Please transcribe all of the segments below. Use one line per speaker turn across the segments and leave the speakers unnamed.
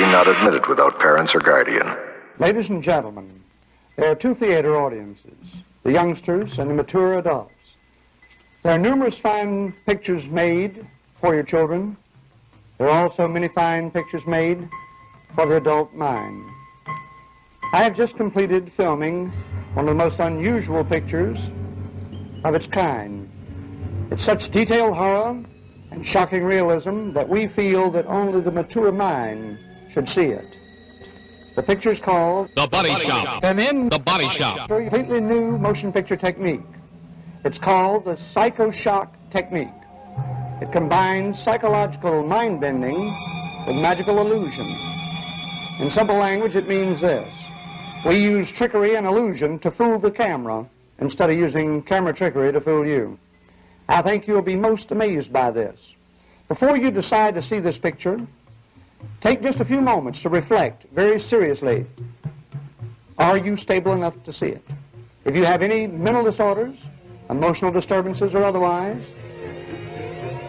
not admitted without parents or guardian.
Ladies and gentlemen, there are two theater audiences, the youngsters and the mature adults. There are numerous fine pictures made for your children. There are also many fine pictures made for the adult mind. I have just completed filming one of the most unusual pictures of its kind. It's such detailed horror and shocking realism that we feel that only the mature mind should see it. The picture is called
The Body Shop.
And in
The Body Shop.
a completely new motion picture technique. It's called the psychoshock technique. It combines psychological mind-bending with magical illusion. In simple language, it means this. We use trickery and illusion to fool the camera instead of using camera trickery to fool you. I think you'll be most amazed by this. Before you decide to see this picture, take just a few moments to reflect very seriously. Are you stable enough to see it? If you have any mental disorders, emotional disturbances or otherwise,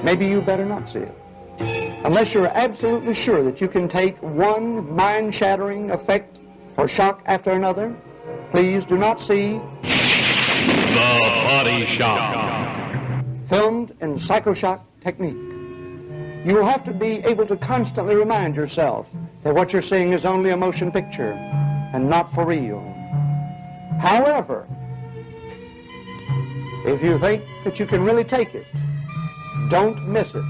maybe you better not see it. Unless you're absolutely sure that you can take one mind-shattering effect or shock after another, please do not see
The Body Shop.
filmed in psychoshock technique. You will have to be able to constantly remind yourself that what you're seeing is only a motion picture and not for real. However, if you think that you can really take it, don't miss it.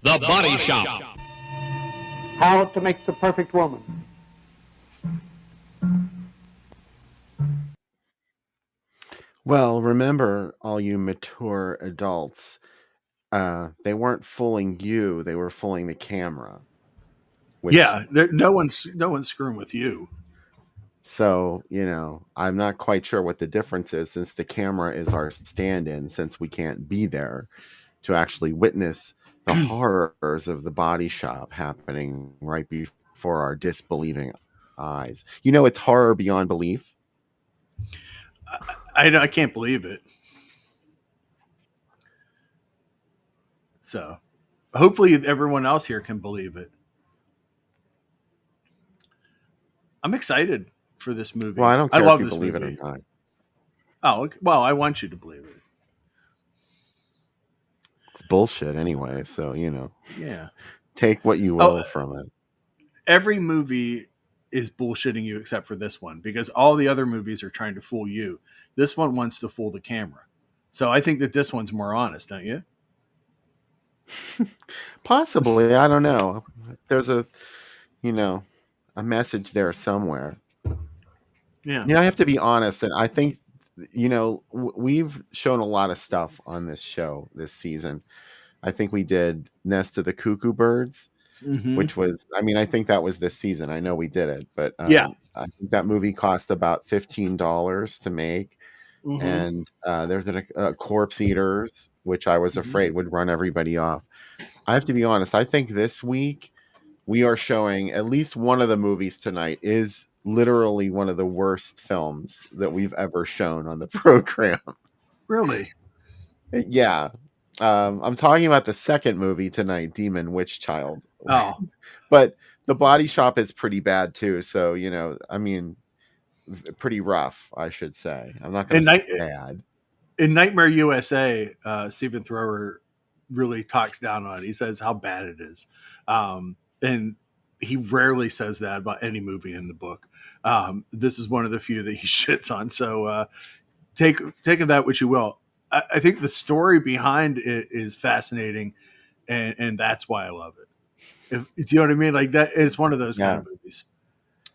The Body Shop.
How to make the perfect woman.
Well, remember, all you mature adults, they weren't fooling you; they were fooling the camera. Which,
Yeah, no one's screwing with you.
So, I'm not quite sure what the difference is, since the camera is our stand-in, since we can't be there to actually witness the horrors of the Body Shop happening right before our disbelieving eyes. It's horror beyond belief.
I can't believe it. So, hopefully, everyone else here can believe it. I'm excited for this movie.
Well, I don't care
love
if you
this
believe
movie.
it or not.
Oh, well, I want you to believe it.
It's bullshit anyway, so,
Yeah.
take what you will from it.
Every movie is bullshitting you except for this one, because all the other movies are trying to fool you. This one wants to fool the camera. So I think that this one's more honest, don't you?
Possibly. I don't know. There's a message there somewhere.
Yeah.
I have to be honest, and I think, we've shown a lot of stuff on this show this season. I think we did Nest of the Cuckoo Birds, which was, I think that was this season. I know we did it, but
yeah,
I think that movie cost about $15 to make. And there's been a Corpse Eaters, which I was afraid would run everybody off. I have to be honest. I think this week we are showing at least one of the movies tonight is literally one of the worst films that we've ever shown on the program.
Really?
Yeah. I'm talking about the second movie tonight, Demon Witch Child.
Oh.
But the Body Shop is pretty bad too. So, pretty rough, I should say. I'm not going to say bad.
In Nightmare USA, Stephen Thrower really talks down on it. He says how bad it is. And he rarely says that about any movie in the book. This is one of the few that he shits on. So take of that which you will. I think the story behind it is fascinating, and that's why I love it. Do you know what I mean? Like that, it's one of those kind of movies.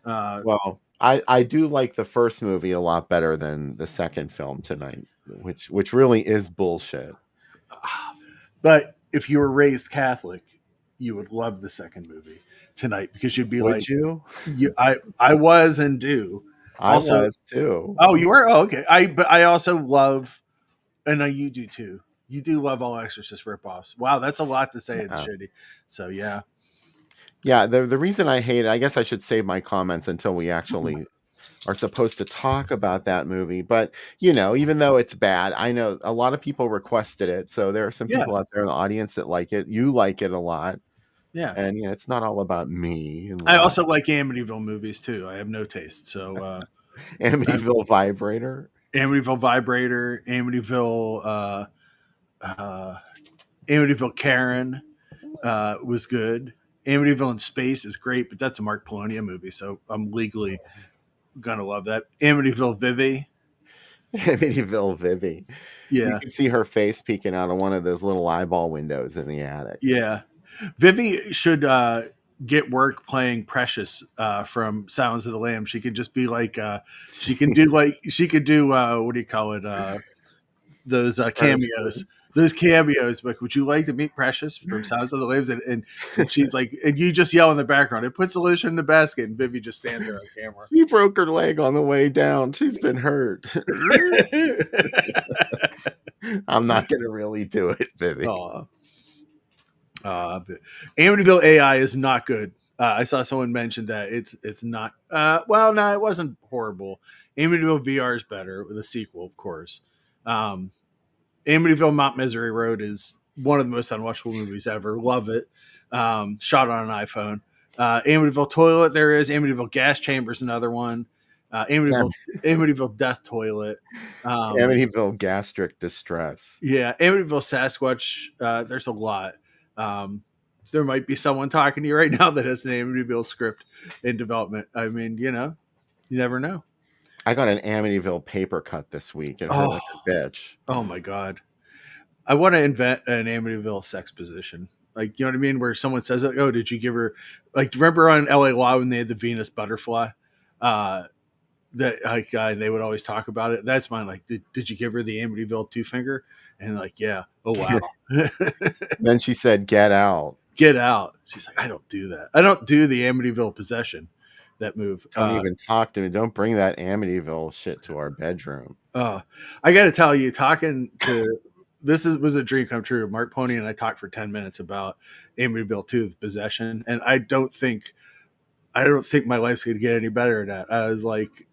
Well, I do like the first movie a lot better than the second film tonight, which really is bullshit.
But if you were raised Catholic, you would love the second movie tonight, because you'd be
would you?
I was and do.
I was too.
Oh, you were? Oh, okay. But I also love, and you do too. You do love all Exorcist ripoffs. Wow, that's a lot to say. It's shitty. So yeah.
Yeah, the reason I hate it, I guess I should save my comments until we actually are supposed to talk about that movie. But, even though it's bad, I know a lot of people requested it. So there are some people out there in the audience that like it. You like it a lot.
Yeah.
And it's not all about me and
I
what
also like Amityville movies too. I have no taste. So
Amityville Vibrator.
Amityville Vibrator, uh, Amityville Karen was good. Amityville in Space is great, but that's a Mark Polonia movie, so I'm legally gonna love that. Amityville Vivi,
Amityville Vivi. You
yeah,
can see her face peeking out of one of those little eyeball windows in the attic.
yeah. Vivi should get work playing Precious from Silence of the Lambs. She could just be like, she could do what do you call it? Those cameos. Those cameos, like, would you like to meet Precious from Silence of the Lambs? And she's like, and you just yell in the background, it puts solution in the basket, and Vivi just stands there on camera.
She broke her leg on the way down. She's been hurt. I'm not going to really do it, Vivi.
Amityville AI is not good. I saw someone mention that it's not. Well, no, it wasn't horrible. Amityville VR is better with a sequel, of course. Amityville Mount Misery Road is one of the most unwatchable movies ever. Love it. Shot on an iPhone. Amityville Toilet, there is. Amityville Gas Chamber is another one. Amityville Death Toilet.
Amityville Gastric Distress.
Yeah, Amityville Sasquatch. There's a lot. There might be someone talking to you right now that has an Amityville script in development. I mean, you never know.
I got an Amityville paper cut this week. It hurt like a bitch.
Oh my god! I want to invent an Amityville sex position. Like, you know what I mean? Where someone says, like, "Oh, did you give her?" Like, remember on LA Law when they had the Venus butterfly? That like they would always talk about it. That's mine. Like, did you give her the Amityville two finger? And like, yeah. Oh wow.
Then she said, "Get out."
Get out. She's like, I don't do that. I don't do the Amityville possession. That move.
Don't even talk to me. Don't bring that Amityville shit to our bedroom.
I got to tell you, talking to was a dream come true. Mark Pony and I talked for 10 minutes about Amityville 2's possession, and I don't think my life's going to get any better than that. I was like,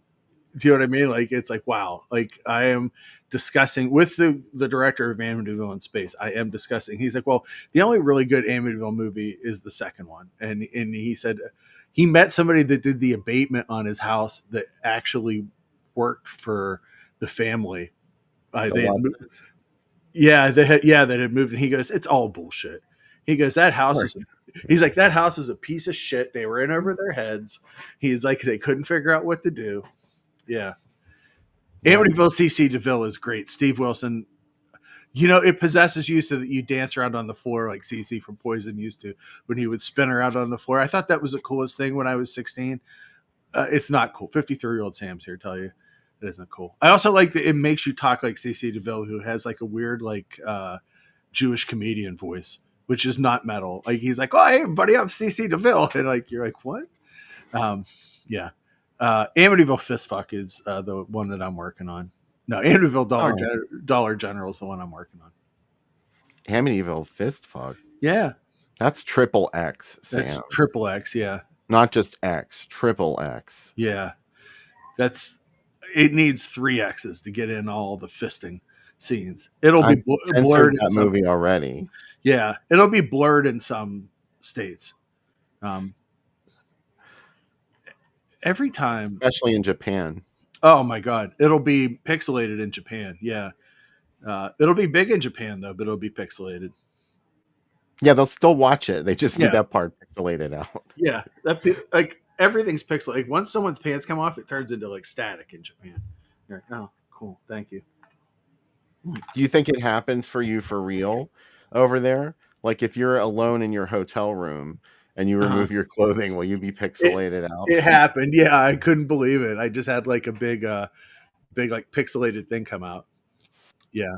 do you know what I mean? Like, it's like, wow. Like, I am discussing with the director of Amityville in Space. I am discussing. He's like, well, the only really good Amityville movie is the second one. And he said he met somebody that did the abatement on his house that actually worked for the family. They had moved, that had moved. And he goes, it's all bullshit. He goes, that house he's like, that house was a piece of shit. They were in over their heads. He's like, they couldn't figure out what to do. Yeah. Amityville CC DeVille is great. Steve Wilson, it possesses you so that you dance around on the floor like CC from Poison used to when he would spin around on the floor. I thought that was the coolest thing when I was 16. It's not cool. 53-year-old Sam's here to tell you it isn't cool. I also like that it makes you talk like CC DeVille, who has like a weird like Jewish comedian voice, which is not metal. Like, he's like, oh, hey, buddy, I'm CC DeVille. And like, you're like, what? Yeah. Amityville Fistfuck is the one that I'm working on. No, Amityville Dollar General is the one I'm working on.
Amityville Fistfuck?
Yeah.
That's triple X, Sam.
That's triple X, yeah.
Not just X, triple X.
Yeah. It needs 3 X's to get in all the fisting scenes. It'll be blurred
in that movie already.
Yeah. It'll be blurred in some states. Every time,
especially in Japan.
Oh my god, it'll be pixelated in Japan. Yeah, it'll be big in Japan though, but it'll be pixelated.
Yeah, they'll still watch it. They just need that part pixelated out.
Yeah, like everything's pixelated. Like, once someone's pants come off, it turns into like static in Japan. You're like, oh, cool, thank you.
Do you think it happens for you for real over there? Like, if you're alone in your hotel room and you remove your clothing, will you be pixelated out?
It happened. Yeah, I couldn't believe it. I just had like a big like pixelated thing come out. Yeah.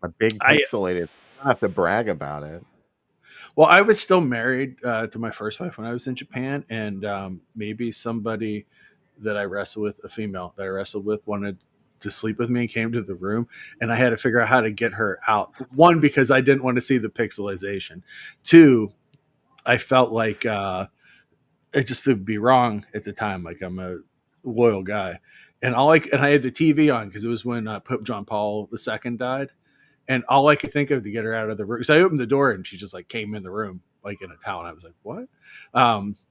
A big pixelated. I don't have to brag about it.
Well, I was still married to my first wife when I was in Japan, and maybe somebody that I wrestled with, a female that I wrestled with, wanted to sleep with me and came to the room, and I had to figure out how to get her out. One, because I didn't want to see the pixelization. Two, I felt like it just would be wrong at the time. Like, I'm a loyal guy, and I had the TV on because it was when Pope John Paul II died, and all I could think of to get her out of the room. So I opened the door and she just like came in the room. like in a towel. And I was like, what?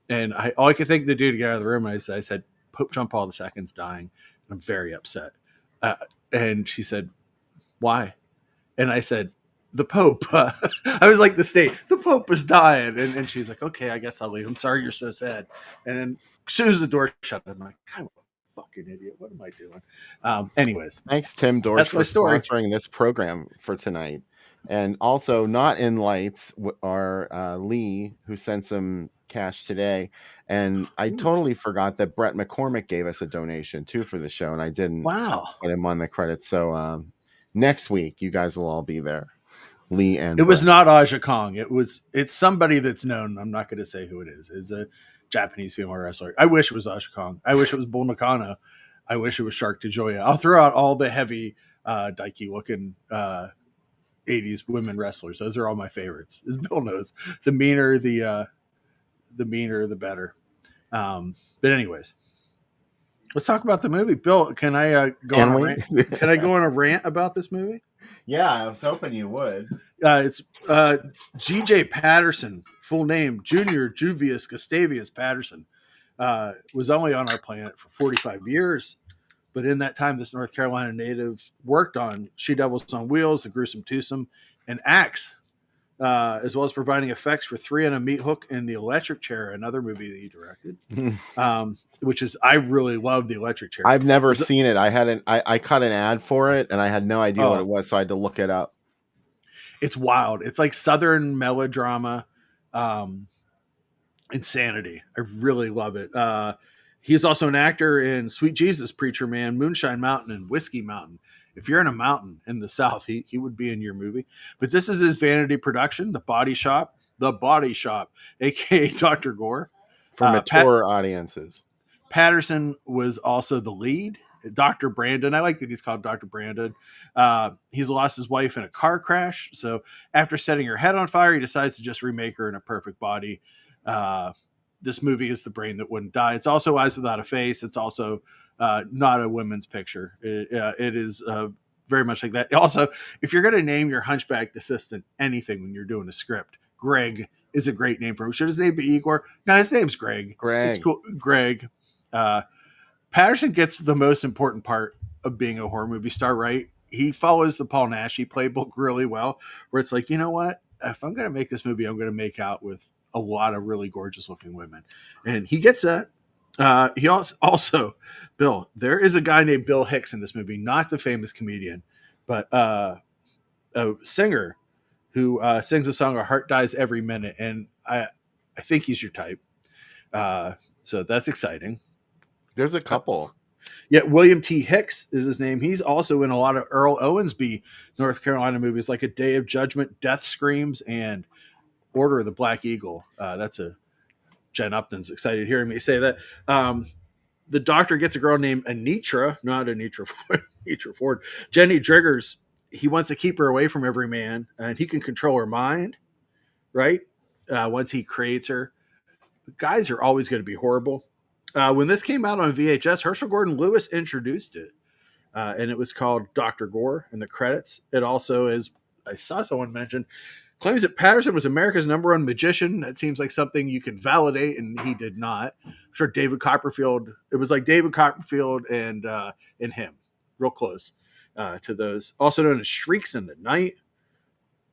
And all I could think to do to get out of the room, I said, Pope John Paul II's dying. I'm very upset. And she said, why? And I said, the Pope. I was like, the state, the Pope is dying. And she's like, okay, I guess I'll leave. I'm sorry you're so sad. And then as soon as the door shut, I'm like, I'm a fucking idiot. What am I doing? Anyways,
Thanks, Tim Dorsch,
that's
for
my story.
sponsoring this program for tonight. And also, not in lights are Lee, who sent some cash today. And I totally forgot that Brett McCormick gave us a donation too for the show, and I didn't
Wow.
put him on the credits. So next week, you guys will all be there. Lee and
It was
Brett.
not Aja Kong. It's somebody that's known. I'm not going to say who it is. It's a Japanese female wrestler. I wish it was Aja Kong. I wish it was Bull Nakano. I wish it was Shark DeJoya. I'll throw out all the heavy Daiki looking 80s women wrestlers. Those are all my favorites. As Bill knows, the meaner the better. But anyways, let's talk about the movie. Bill, can I go on a rant? Can I go on a rant about this movie?
Yeah, I was hoping you would.
It's G.J. Patterson, full name Junior Juvius Gustavius Patterson, was only on our planet for 45 years. But in that time, this North Carolina native worked on She Devils on Wheels, The Gruesome Twosome, and Axe, as well as providing effects for Three on a Meat Hook and The Electric Chair, another movie that he directed. Which is, I really love The Electric Chair.
I've never seen it. I cut an ad for it, and I had no idea what it was, so I had to look it up.
It's wild. It's like Southern melodrama, insanity. I really love it. He's also an actor in Sweet Jesus, Preacher Man, Moonshine Mountain, and Whiskey Mountain. If you're in a mountain in the South, he would be in your movie. But this is his vanity production, The Body Shop, aka Dr. Gore.
For mature audiences.
Patterson was also the lead. Dr. Brandon. I like that he's called Dr. Brandon. He's lost his wife in a car crash. So after setting her head on fire, he decides to just remake her in a perfect body. This movie is The Brain That Wouldn't Die. It's also Eyes Without a Face. It's also not a women's picture. It is very much like that. Also, if you're going to name your hunchbacked assistant anything when you're doing a script, Greg is a great name for him. Should his name be Igor? No, his name's Greg. It's cool. Greg. Patterson gets the most important part of being a horror movie star, right? He follows the Paul Naschy playbook really well, where it's like, you know what? If I'm going to make this movie, I'm going to make out with a lot of really gorgeous looking women. And he gets that. He also, Bill, there is a guy named Bill Hicks in this movie, not the famous comedian, but a singer who sings a song, "A Heart Dies Every Minute." And I think he's your type. So that's exciting.
There's a couple.
Yeah, William T. Hicks is his name. He's also in a lot of Earl Owensby North Carolina movies, like A Day of Judgment, Death Screams, and Order of the Black Eagle. That's a Jen Upton's excited hearing me say that. The doctor gets a girl named Anitra, not Anitra Ford, Anitra Ford, Jenny Driggers. He wants to keep her away from every man, and he can control her mind, right? Once he creates her. Guys are always going to be horrible. When this came out on VHS, Herschel Gordon Lewis introduced it, and it was called Dr. Gore in the credits. It also is, I saw someone mention, claims that Patterson was America's #1 magician. That seems like something you could validate, and he did not. I'm sure David Copperfield, it was like David Copperfield and him, real close to those. Also known as Shrieks in the Night.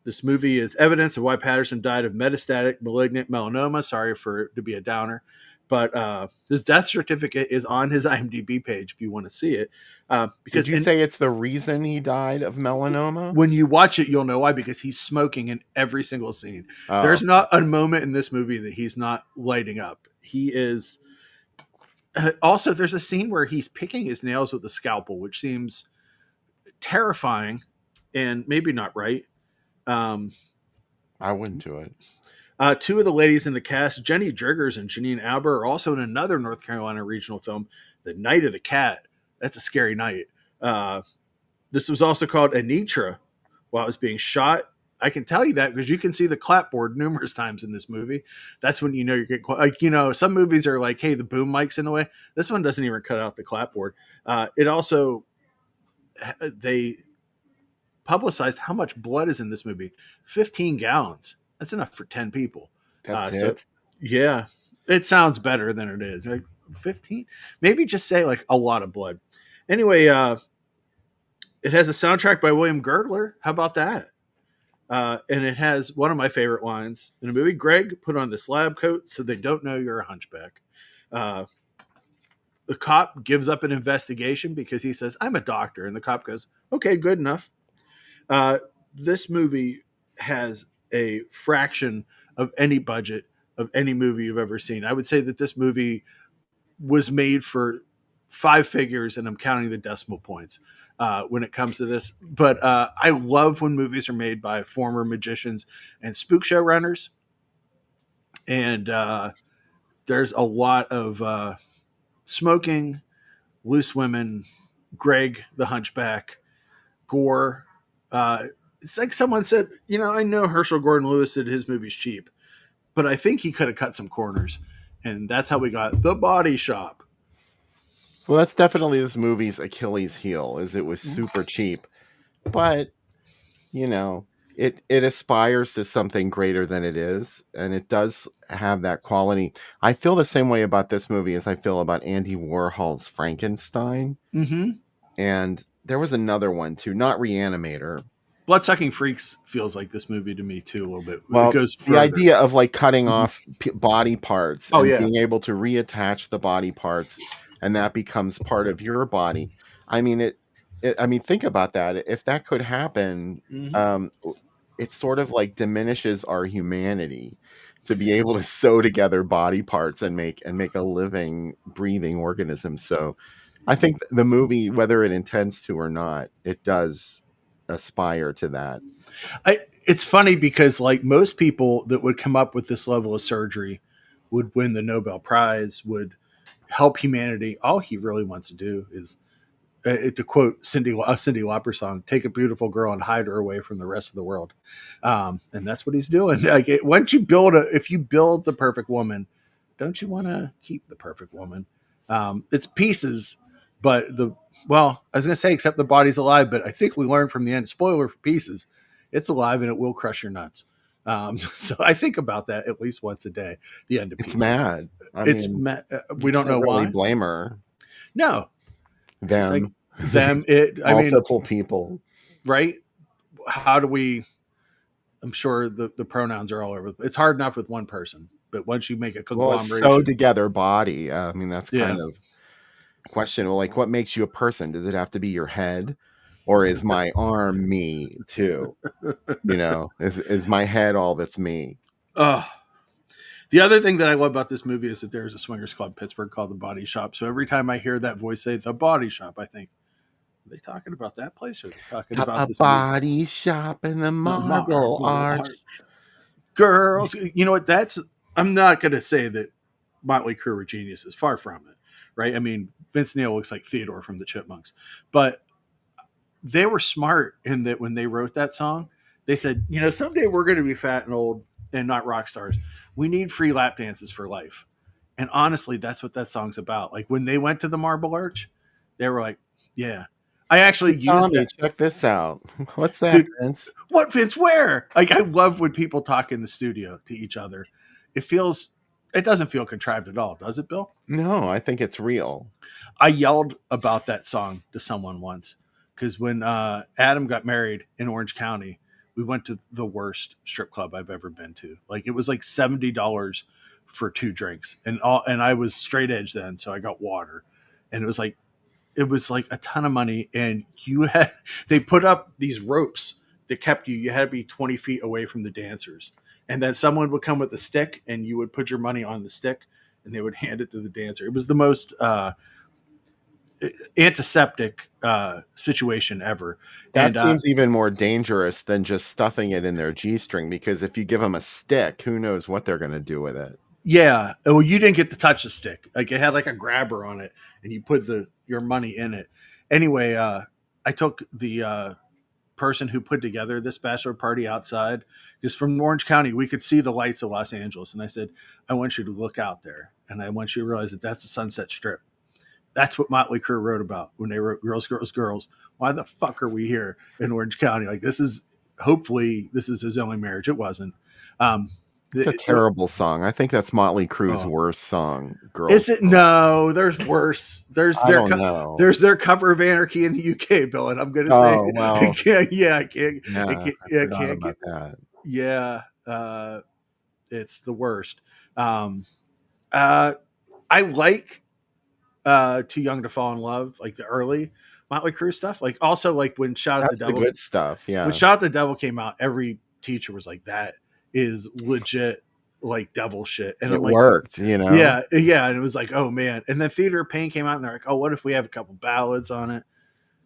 This movie is evidence of why Patterson died of metastatic malignant melanoma. Sorry for it to be a downer. But his death certificate is on his IMDb page if you want to see it. Because
did you say it's the reason he died of melanoma?
When you watch it, you'll know why, because he's smoking in every single scene.
Oh.
There's not a moment in this movie that he's not lighting up. He is. Also, there's a scene where he's picking his nails with a scalpel, which seems terrifying and maybe not right.
I wouldn't do it.
Two of the ladies in the cast, Jenny Driggers and Janine Alber, are also in another North Carolina regional film, The Night of the Cat. That's a scary night. This was also called Anitra while it was being shot. I can tell you that because you can see the clapboard numerous times in this movie. That's when you know you're getting like, you know, some movies are like, hey, the boom mic's in the way. This one doesn't even cut out the clapboard. It also, they publicized how much blood is in this movie. 15 gallons. That's enough for 10 people.
That's
So
it.
yeah, it sounds better than it is. Like 15, maybe just say like a lot of blood. Anyway, it has a soundtrack by William Girdler. How about that? And it has one of my favorite lines in the movie. Greg, put on this lab coat so they don't know you're a hunchback. Uh, the cop gives up an investigation because he says, I'm a doctor. And the cop goes, okay, good enough. Uh, this movie has a fraction of any budget of any movie you've ever seen. I would say that this movie was made for five figures, and I'm counting the decimal points when it comes to this. But I love when movies are made by former magicians and spook show runners. And there's a lot of smoking, loose women, Greg the Hunchback, gore. It's like someone said, I know Herschel Gordon Lewis did his movies cheap, but I think he could have cut some corners. And that's how we got The Body Shop.
Well, that's definitely this movie's Achilles heel, is it was super cheap. But, you know, it aspires to something greater than it is, and it does have that quality. I feel the same way about this movie as I feel about Andy Warhol's Frankenstein.
Mm-hmm.
And there was another one too, not Reanimator.
Bloodsucking Freaks feels like this movie to me too a little bit.
Well,
it goes further.
the idea of like cutting off body parts and
yeah.
being able to reattach the body parts, and that becomes part of your body. I mean, I mean, think about that. If that could happen, it sort of like diminishes our humanity to be able to sew together body parts and make a living, breathing organism. So, I think the movie, whether it intends to or not, it does aspire to that.
It's funny because like most people that would come up with this level of surgery would win the Nobel Prize, would help humanity. All he really wants to do is, to quote Cindy Lauper song, take a beautiful girl and hide her away from the rest of the world. And that's what he's doing. Like if you build the perfect woman, don't you want to keep the perfect woman? It's pieces, but I was going to say, except the body's alive, but I think we learned from the end, spoiler for Pieces, it's alive and it will crush your nuts. So I think about that at least once a day. The end of
It's
Pieces.
mad.
We don't know
really
why.
Blame her.
No,
Them.
like, them.
Multiple people.
Right? How do we? I'm sure the pronouns are all over. It's hard enough with one person, but once you make a conglomeration,
sewed together body. I mean, that's kind of questionable. Like, what makes you a person? Does it have to be your head, or is my arm me too? Is my head all that's me?
The other thing that I love about this movie is that there's a swingers club in Pittsburgh called the Body Shop. So every time I hear that voice say the Body Shop, I think, are they talking about that place, or are they talking about this
body
movie?
shop in the Marble Arch?
Girls, you know what? I'm not going to say that Motley Crue were geniuses. Far from it, right? I mean, Vince Neil looks like Theodore from the Chipmunks, but they were smart in that when they wrote that song, they said, someday we're going to be fat and old and not rock stars. We need free lap dances for life. And honestly, that's what that song's about. Like when they went to the Marble Arch, they were like, yeah. I actually used that.
Check this out. What's that,
Dude,
Vince?
What, Vince? Where? Like, I love when people talk in the studio to each other. It doesn't feel contrived at all, does it, Bill?
No, I think it's real.
I yelled about that song to someone once because when Adam got married in Orange County, we went to the worst strip club I've ever been to. Like, it was like $70 for 2 drinks, and I was straight edge then, so I got water, and it was like a ton of money, and they put up these ropes that kept you had to be 20 feet away from the dancers, and then someone would come with a stick, and you would put your money on the stick, and they would hand it to the dancer. It was the most antiseptic situation ever.
That seems even more dangerous than just stuffing it in their G-string, because if you give them a stick, who knows what they're going to do with it.
Yeah. Well, you didn't get to touch the stick. Like, it had like a grabber on it, and you put your money in it. Anyway, I took the person who put together this bachelor party outside, because from Orange County, we could see the lights of Los Angeles. And I said, I want you to look out there, and I want you to realize that that's the Sunset Strip. That's what Motley Crue wrote about when they wrote Girls, Girls, Girls. Why the fuck are we here in Orange County? Like, hopefully this is his only marriage. It wasn't.
It's a terrible song. I think that's Motley Crue's worst song. Girls.
Is it? No, there's worse.
I don't know.
There's their cover of Anarchy in the UK, Bill, and I'm going to say,
well,
I can't.
I forgot about that.
Yeah, it's the worst. I like Too Young to Fall in Love, like the early Motley Crue stuff. Like also like when Shout at the Devil,
the good stuff. Yeah,
when Shout at the Devil came out, every teacher was like, "That is legit." Like devil shit, and
it worked, you know.
Yeah, and it was like, oh man. And then Theater of Pain came out, and they're like, oh, what if we have a couple ballads on it?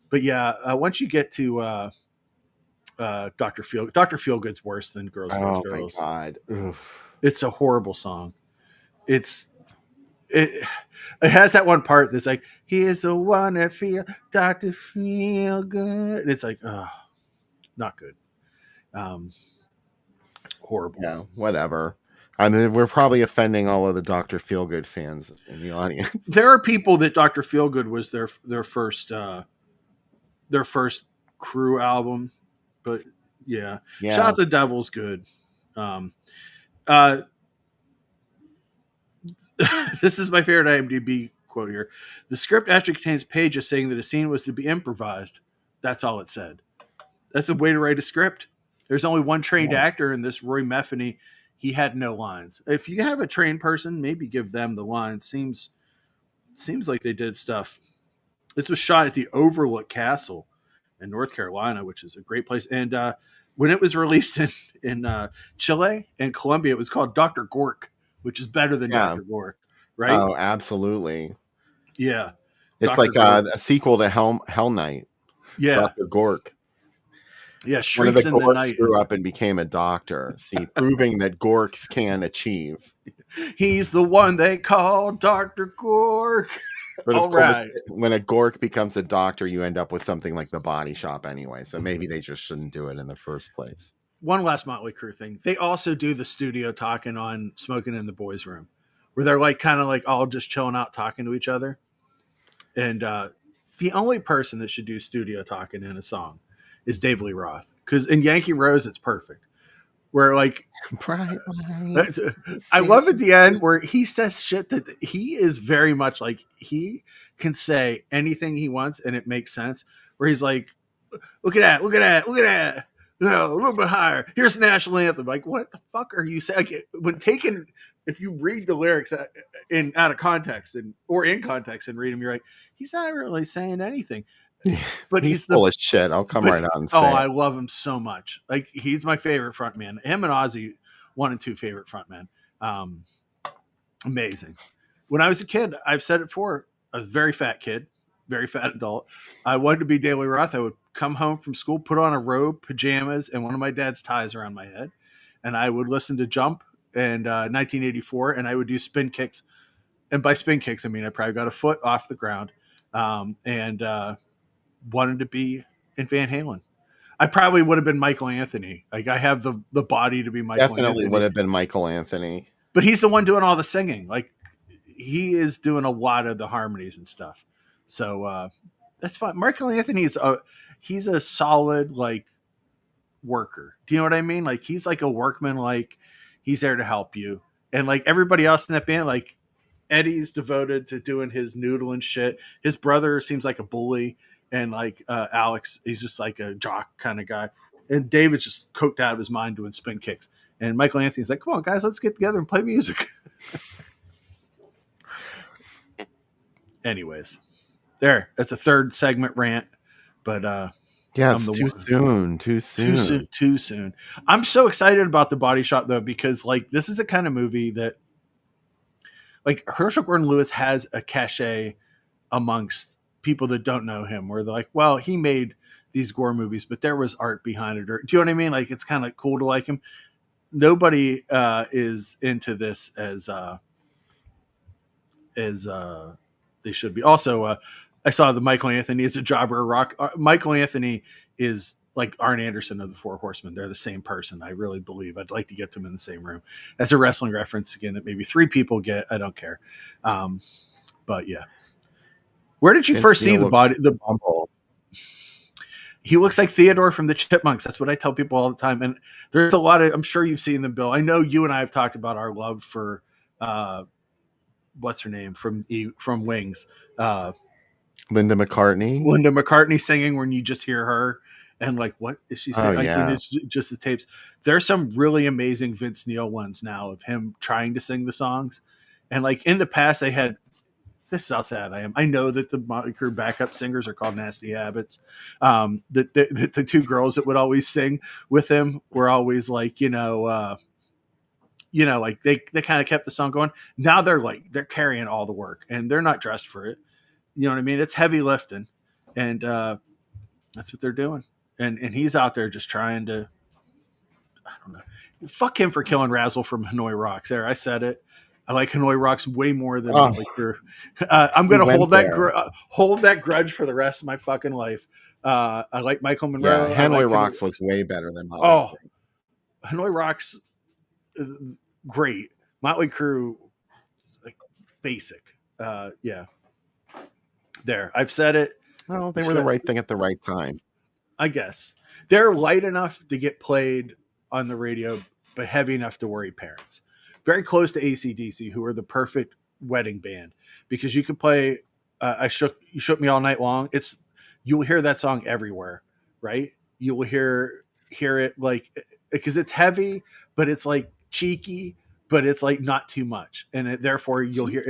But yeah, once you get to Dr. Feelgood's worse than Girls Girls Girls.
Oh my god, oof.
It's a horrible song. It has that one part that's like, he is the one that feel Dr. Feelgood. And it's like, oh, not good. Horrible.
Yeah, whatever. I mean, we're probably offending all of the Dr. Feelgood fans in the audience.
There are people that Dr. Feelgood was their first Crew album, but yeah. Shout out to Devil's good. This is my favorite IMDb quote here. The script actually contains pages saying that a scene was to be improvised. That's all it said. That's a way to write a script. There's only one trained actor in this, Roy Metheny. He had no lines. If you have a trained person, maybe give them the lines. Seems like they did stuff. This was shot at the Overlook Castle in North Carolina, which is a great place. And when it was released in Chile and Colombia, it was called Dr. Gork, which is better than Dr. Gork, right?
Oh, absolutely.
Yeah.
It's Dr. like a sequel to Hell Night.
Yeah.
Dr. Gork.
Yeah, Shrieks in the Night.
Grew up and became a doctor. See, proving that Gorks can achieve.
He's the one they call Dr. Gork.
But of course, when a Gork becomes a doctor, you end up with something like The Body Shop anyway. So maybe they just shouldn't do it in the first place.
One last Motley Crue thing. They also do the studio talking on Smoking in the Boys' Room, where they're like kind of like all just chilling out talking to each other. And the only person that should do studio talking in a song is Dave Lee Roth, because in Yankee Rose it's perfect. Where like, I love at the end where he says shit that he is very much like he can say anything he wants and it makes sense. Where he's like, look at that. No, a little bit higher. Here's the national anthem. Like, what the fuck are you saying? Like, when taken, if you read the lyrics out of context or in context and read them, you're like, he's not really saying anything. But
he's full of shit. I'll come right out and say.
Oh, I love him so much. Like, he's my favorite frontman. Him and Ozzy, 1 and 2 favorite frontmen. Amazing. When I was a kid, I've said it before, I was a very fat kid, very fat adult. I wanted to be Dave Lee Roth. I would come home from school, put on a robe, pajamas, and one of my dad's ties around my head. And I would listen to Jump and 1984, and I would do spin kicks. And by spin kicks, I mean I probably got a foot off the ground and wanted to be in Van Halen. I probably would have been Michael Anthony. Like, I have the body to be Michael Anthony.
Definitely would have been Michael Anthony.
But he's the one doing all the singing. Like, he is doing a lot of the harmonies and stuff. So that's fine. Michael Anthony he's a solid, like, worker. Do you know what I mean? Like, he's like a workman. Like, he's there to help you. And like everybody else in that band, like Eddie's devoted to doing his noodle and shit. His brother seems like a bully. And like Alex, he's just like a jock kind of guy. And David's just coked out of his mind doing spin kicks. And Michael Anthony's like, come on, guys, let's get together and play music. Anyways, that's a third segment rant. But
yeah, it's too soon.
I'm so excited about The Body Shop, though, because like this is a kind of movie that like Herschel Gordon Lewis has a cachet amongst people that don't know him, where they're like, well, he made these gore movies, but there was art behind it. Or, do you know what I mean? Like, it's kind of cool to like him. Nobody is into this as they should be. Also, I saw the Michael Anthony is a jobber rock. Michael Anthony is like Arn Anderson of the Four Horsemen. They're the same person. I really believe. I'd like to get them in the same room. That's a wrestling reference again that maybe 3 people get. I don't care. But yeah. Where did you first see the body? He looks like Theodore from the Chipmunks. That's what I tell people all the time. And there's a lot of, I'm sure you've seen them, Bill. I know you and I have talked about our love for, what's her name from Wings,
Linda McCartney.
Linda McCartney singing when you just hear her and like, what is she saying?
Oh,
Like when
yeah.
it's just the tapes. There's some really amazing Vince Neil ones now of him trying to sing the songs. And like in the past, they had, this is how sad I am. I know that the Motley Crue backup singers are called Nasty Habits. The two girls that would always sing with him were always like, like they kind of kept the song going. Now they're carrying all the work and they're not dressed for it. You know what I mean? It's heavy lifting, and that's what they're doing. And he's out there just trying to, I don't know. Fuck him for killing Razzle from Hanoi Rocks. There, I said it. I like Hanoi Rocks way more than Motley Crue. I'm going to hold that grudge for the rest of my fucking life. I like Michael Monroe.
Yeah, Hanoi
like
Rocks was way better than Motley
Crue.
Crue.
Hanoi Rocks, great. Motley Crue, like basic. Yeah. There, I've said it.
Well, they were the right thing at the right time.
I guess they're light enough to get played on the radio, but heavy enough to worry parents. Very close to AC/DC, who are the perfect wedding band, because you could play You Shook Me All Night Long. You will hear that song everywhere, right? You will hear it like, because it's heavy, but it's like cheeky, but it's like not too much, and therefore you'll hear,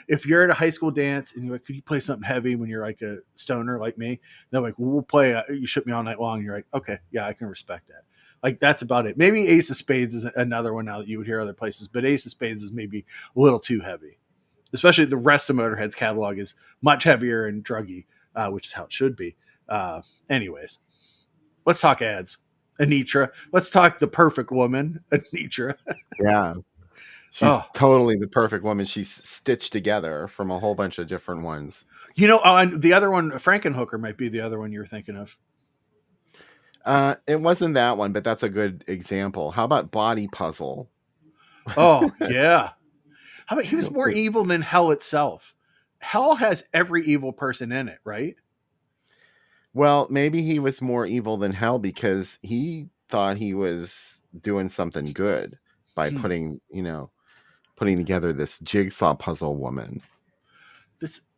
if you're at a high school dance and you're like, could you play something heavy when you're like a stoner like me? They're like, well, we'll play You Shook Me All Night Long. And you're like, okay, yeah, I can respect that. Like, that's about it. Maybe Ace of Spades is another one now that you would hear other places, but Ace of Spades is maybe a little too heavy. Especially the rest of Motorhead's catalog is much heavier and druggy, which is how it should be. Anyways, let's talk ads. Anitra. Let's talk the perfect woman, Anitra.
Yeah. She's totally the perfect woman. She's stitched together from a whole bunch of different ones.
And the other one, Frankenhooker, might be the other one you're thinking of.
It wasn't that one, but that's a good example. How about Body Puzzle?
Oh, yeah. How about he was more evil than hell itself? Hell has every evil person in it, right?
Well, maybe he was more evil than hell because he thought he was doing something good by putting together this jigsaw puzzle woman.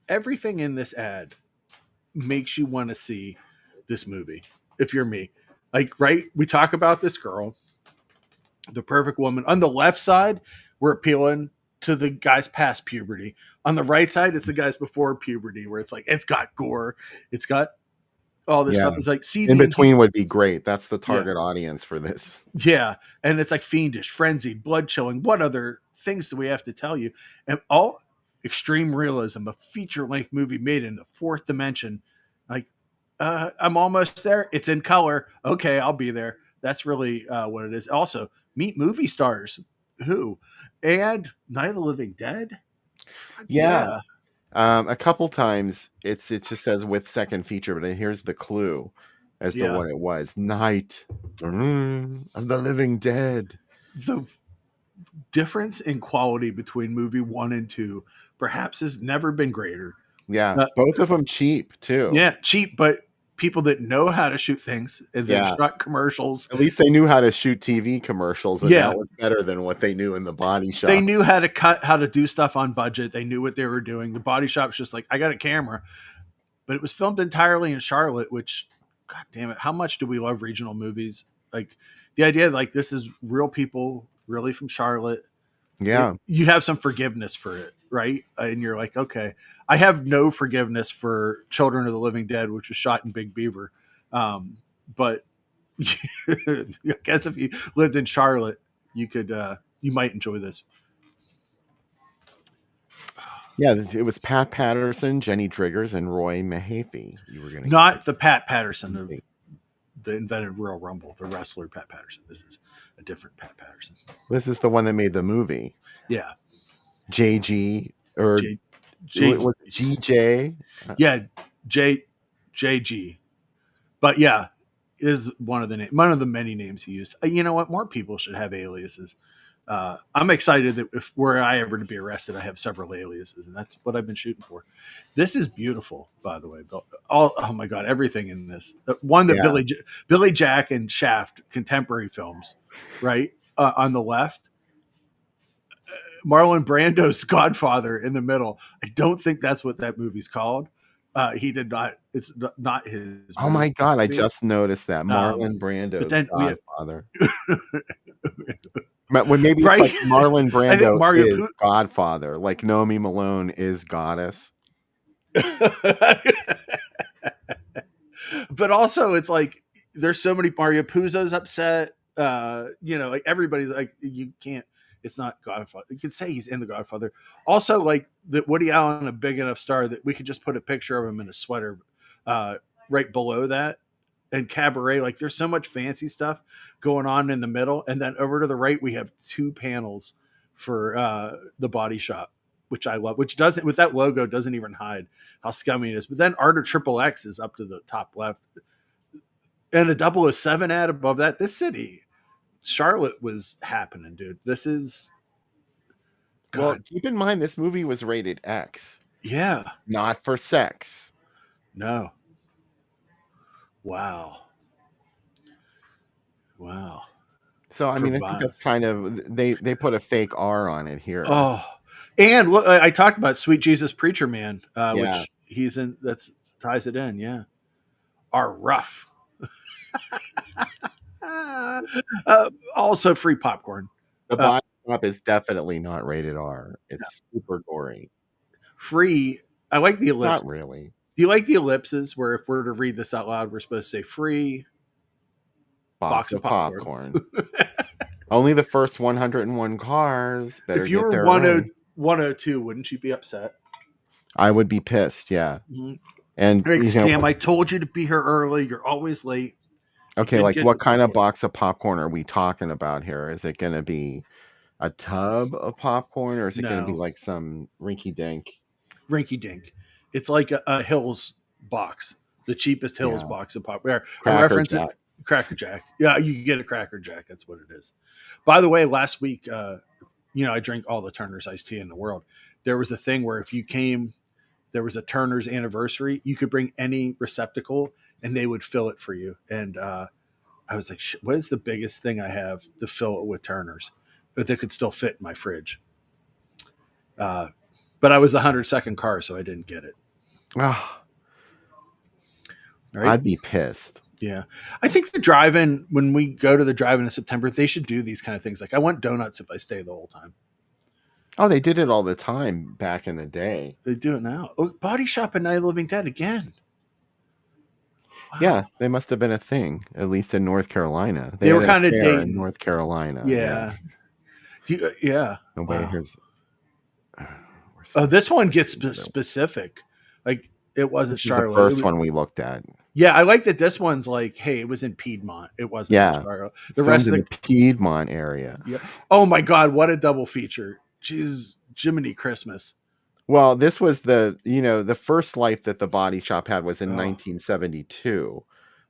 Everything in this ad makes you want to see this movie. If you're me, like, right, we talk about this girl, the perfect woman. On the left side, we're appealing to the guys past puberty. On the right side, it's the guys before puberty, where it's like, it's got gore, it's got all this stuff. It's like,
in between would be great. That's the target audience for this.
Yeah, and it's like fiendish, frenzied, blood chilling. What other things do we have to tell you? And all extreme realism, a feature length movie made in the fourth dimension. Like, I'm almost there. It's in color. Okay, I'll be there. That's really what it is. Also, meet movie stars. Who? And Night of the Living Dead?
Yeah. A couple times it just says with second feature, but here's the clue as to what it was. Night of the Living Dead.
The difference in quality between movie 1 and 2 perhaps has never been greater.
Yeah, both of them cheap too.
Yeah, cheap, but people that know how to shoot things and they've shot commercials.
At least they knew how to shoot TV commercials, and that was better than what they knew in the Body Shop.
They knew how to cut, how to do stuff on budget. They knew what they were doing. The Body Shop's just like, I got a camera. But it was filmed entirely in Charlotte, which, God damn it, how much do we love regional movies? Like, the idea like this is real people, really from Charlotte.
Yeah.
You have some forgiveness for it, right? And you're like, okay. I have no forgiveness for Children of the Living Dead, which was shot in Big Beaver. But I guess if you lived in Charlotte, you could, you might enjoy this.
Yeah, it was Pat Patterson, Jenny Driggers, and Roy Mahaffey. You were going
not the Pat Patterson of the invented Royal Rumble, the wrestler Pat Patterson. This is a different Pat Patterson.
This is the one that made the movie.
Yeah.
JG or was it GJ?
Yeah, JG. But yeah, is one of the many names he used. You know what? More people should have aliases. I'm excited that if were I ever to be arrested, I have several aliases, and that's what I've been shooting for. This is beautiful, by the way. Oh my god, everything in this. One that
Yeah.
Billy Jack and Shaft contemporary films, right on the left. Marlon Brando's Godfather in the middle. I don't think that's what that movie's called. He did not. It's not his
Oh
movie.
my god, I just noticed that Marlon
But
Brando's
then we have
Godfather. Well, maybe it's
right.
like Marlon
I think
Brando
Mario.
is Godfather, like Naomi Malone is Goddess.
But also, it's like there's so many Mario Puzo's upset. Like everybody's like, you can't. It's not Godfather. You can say he's in the Godfather. Also, like that Woody Allen, a big enough star that we could just put a picture of him in a sweater right below that. And Cabaret, like there's so much fancy stuff going on in the middle, and then over to the right we have 2 panels for the Body Shop, which I love. Which doesn't, with that logo, doesn't even hide how scummy it is. But then Art of Triple X is up to the top left, and a 007 ad above that. This city, Charlotte, was happening, dude. This is
Well,
God.
keep in mind this movie was rated X,
Yeah.
not for sex.
No. Wow.
So I mean, I think that's
Provides.
kind of they put a fake R on it here.
Oh, and what I talked about, Sweet Jesus Preacher Man,
Yeah.
which he's in. That's ties it in. Yeah, are rough. Also, free popcorn.
The Body Shop is definitely not rated R. It's super gory.
Free. I like the ellipse.
Not really.
Do you like the ellipses where if we're to read this out loud, we're supposed to say free
Box of popcorn. Only the first 101 cars better
if you
get
were
their
102, wouldn't you be upset?
I would be pissed, yeah.
Mm-hmm.
And
Like, Sam, I told you to be here early. You're always late.
okay, like what kind of box of popcorn are we talking about here? Is it going to be a tub of popcorn, or is it going to be like some rinky dink?
Rinky dink. It's like a Hills box, the cheapest Hills box of popcorn. Cracker Jack. Yeah, you can get a Cracker Jack. That's what it is. By the way, last week, I drank all the Turner's iced tea in the world. There was a thing where if you came, there was a Turner's anniversary, you could bring any receptacle and they would fill it for you. And I was like, what is the biggest thing I have to fill it with Turner's that could still fit in my fridge? But I was the 102nd car, so I didn't get it.
Oh,
right?
I'd be pissed.
Yeah. I think the drive-in, when we go to the drive-in in September, they should do these kind of things. Like, I want donuts if I stay the whole time.
Oh, they did it all the time back in the day.
They do it now. Oh, Body Shop and Night of the Living Dead again.
Wow. Yeah, they must have been a thing, at least in North Carolina.
They were kind of dating
in North Carolina.
Yeah. Yeah.
Nobody
wow.
hears.
Oh, this one gets specific. Like, it wasn't Charlotte.
The first one we looked at.
Yeah, I like that this one's like, hey, it was in Piedmont. It wasn't in Charlotte. The rest of the
Piedmont area.
Yeah. Oh my God, what a double feature. Jesus, Jiminy Christmas.
Well, this was the first life that the Body Shop had was in 1972.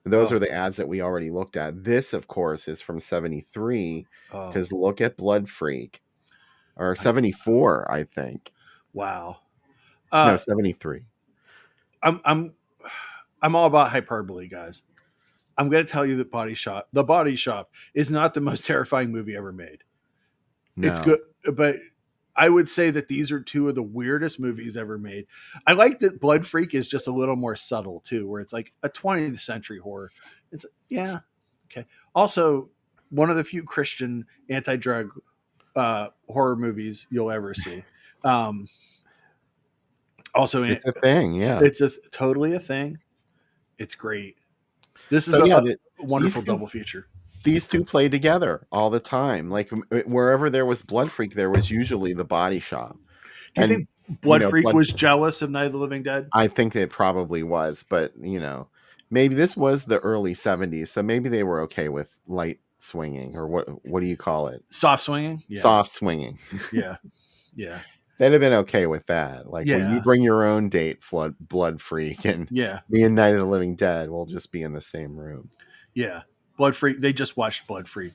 Those are the ads that we already looked at. This, of course, is from 73 because look at Blood Freak, or 74, I think.
Wow.
No, 73.
I'm all about hyperbole, guys. I'm going to tell you that The Body Shop is not the most terrifying movie ever made. No. It's good, but I would say that these are 2 of the weirdest movies ever made. I like that Blood Freak is just a little more subtle too, where it's like a 20th century horror. It's okay. Also, one of the few Christian anti-drug horror movies you'll ever see. Also,
it's a thing. Yeah,
it's totally a thing. It's great. This is a wonderful double feature.
These 2 play together all the time. Like wherever there was Blood Freak, there was usually the Body Shop.
Do you think Blood Freak was jealous of Night of the Living Dead?
I think it probably was, but maybe this was the early 70s, so maybe they were okay with light swinging, or what do you call it?
Soft swinging?
Yeah. Soft swinging.
Yeah. Yeah.
They'd have been okay with that. Like, when you bring your own date, Blood Freak, and me and Night of the Living Dead will just be in the same room.
Yeah. Blood Freak. They just watched Blood Freak.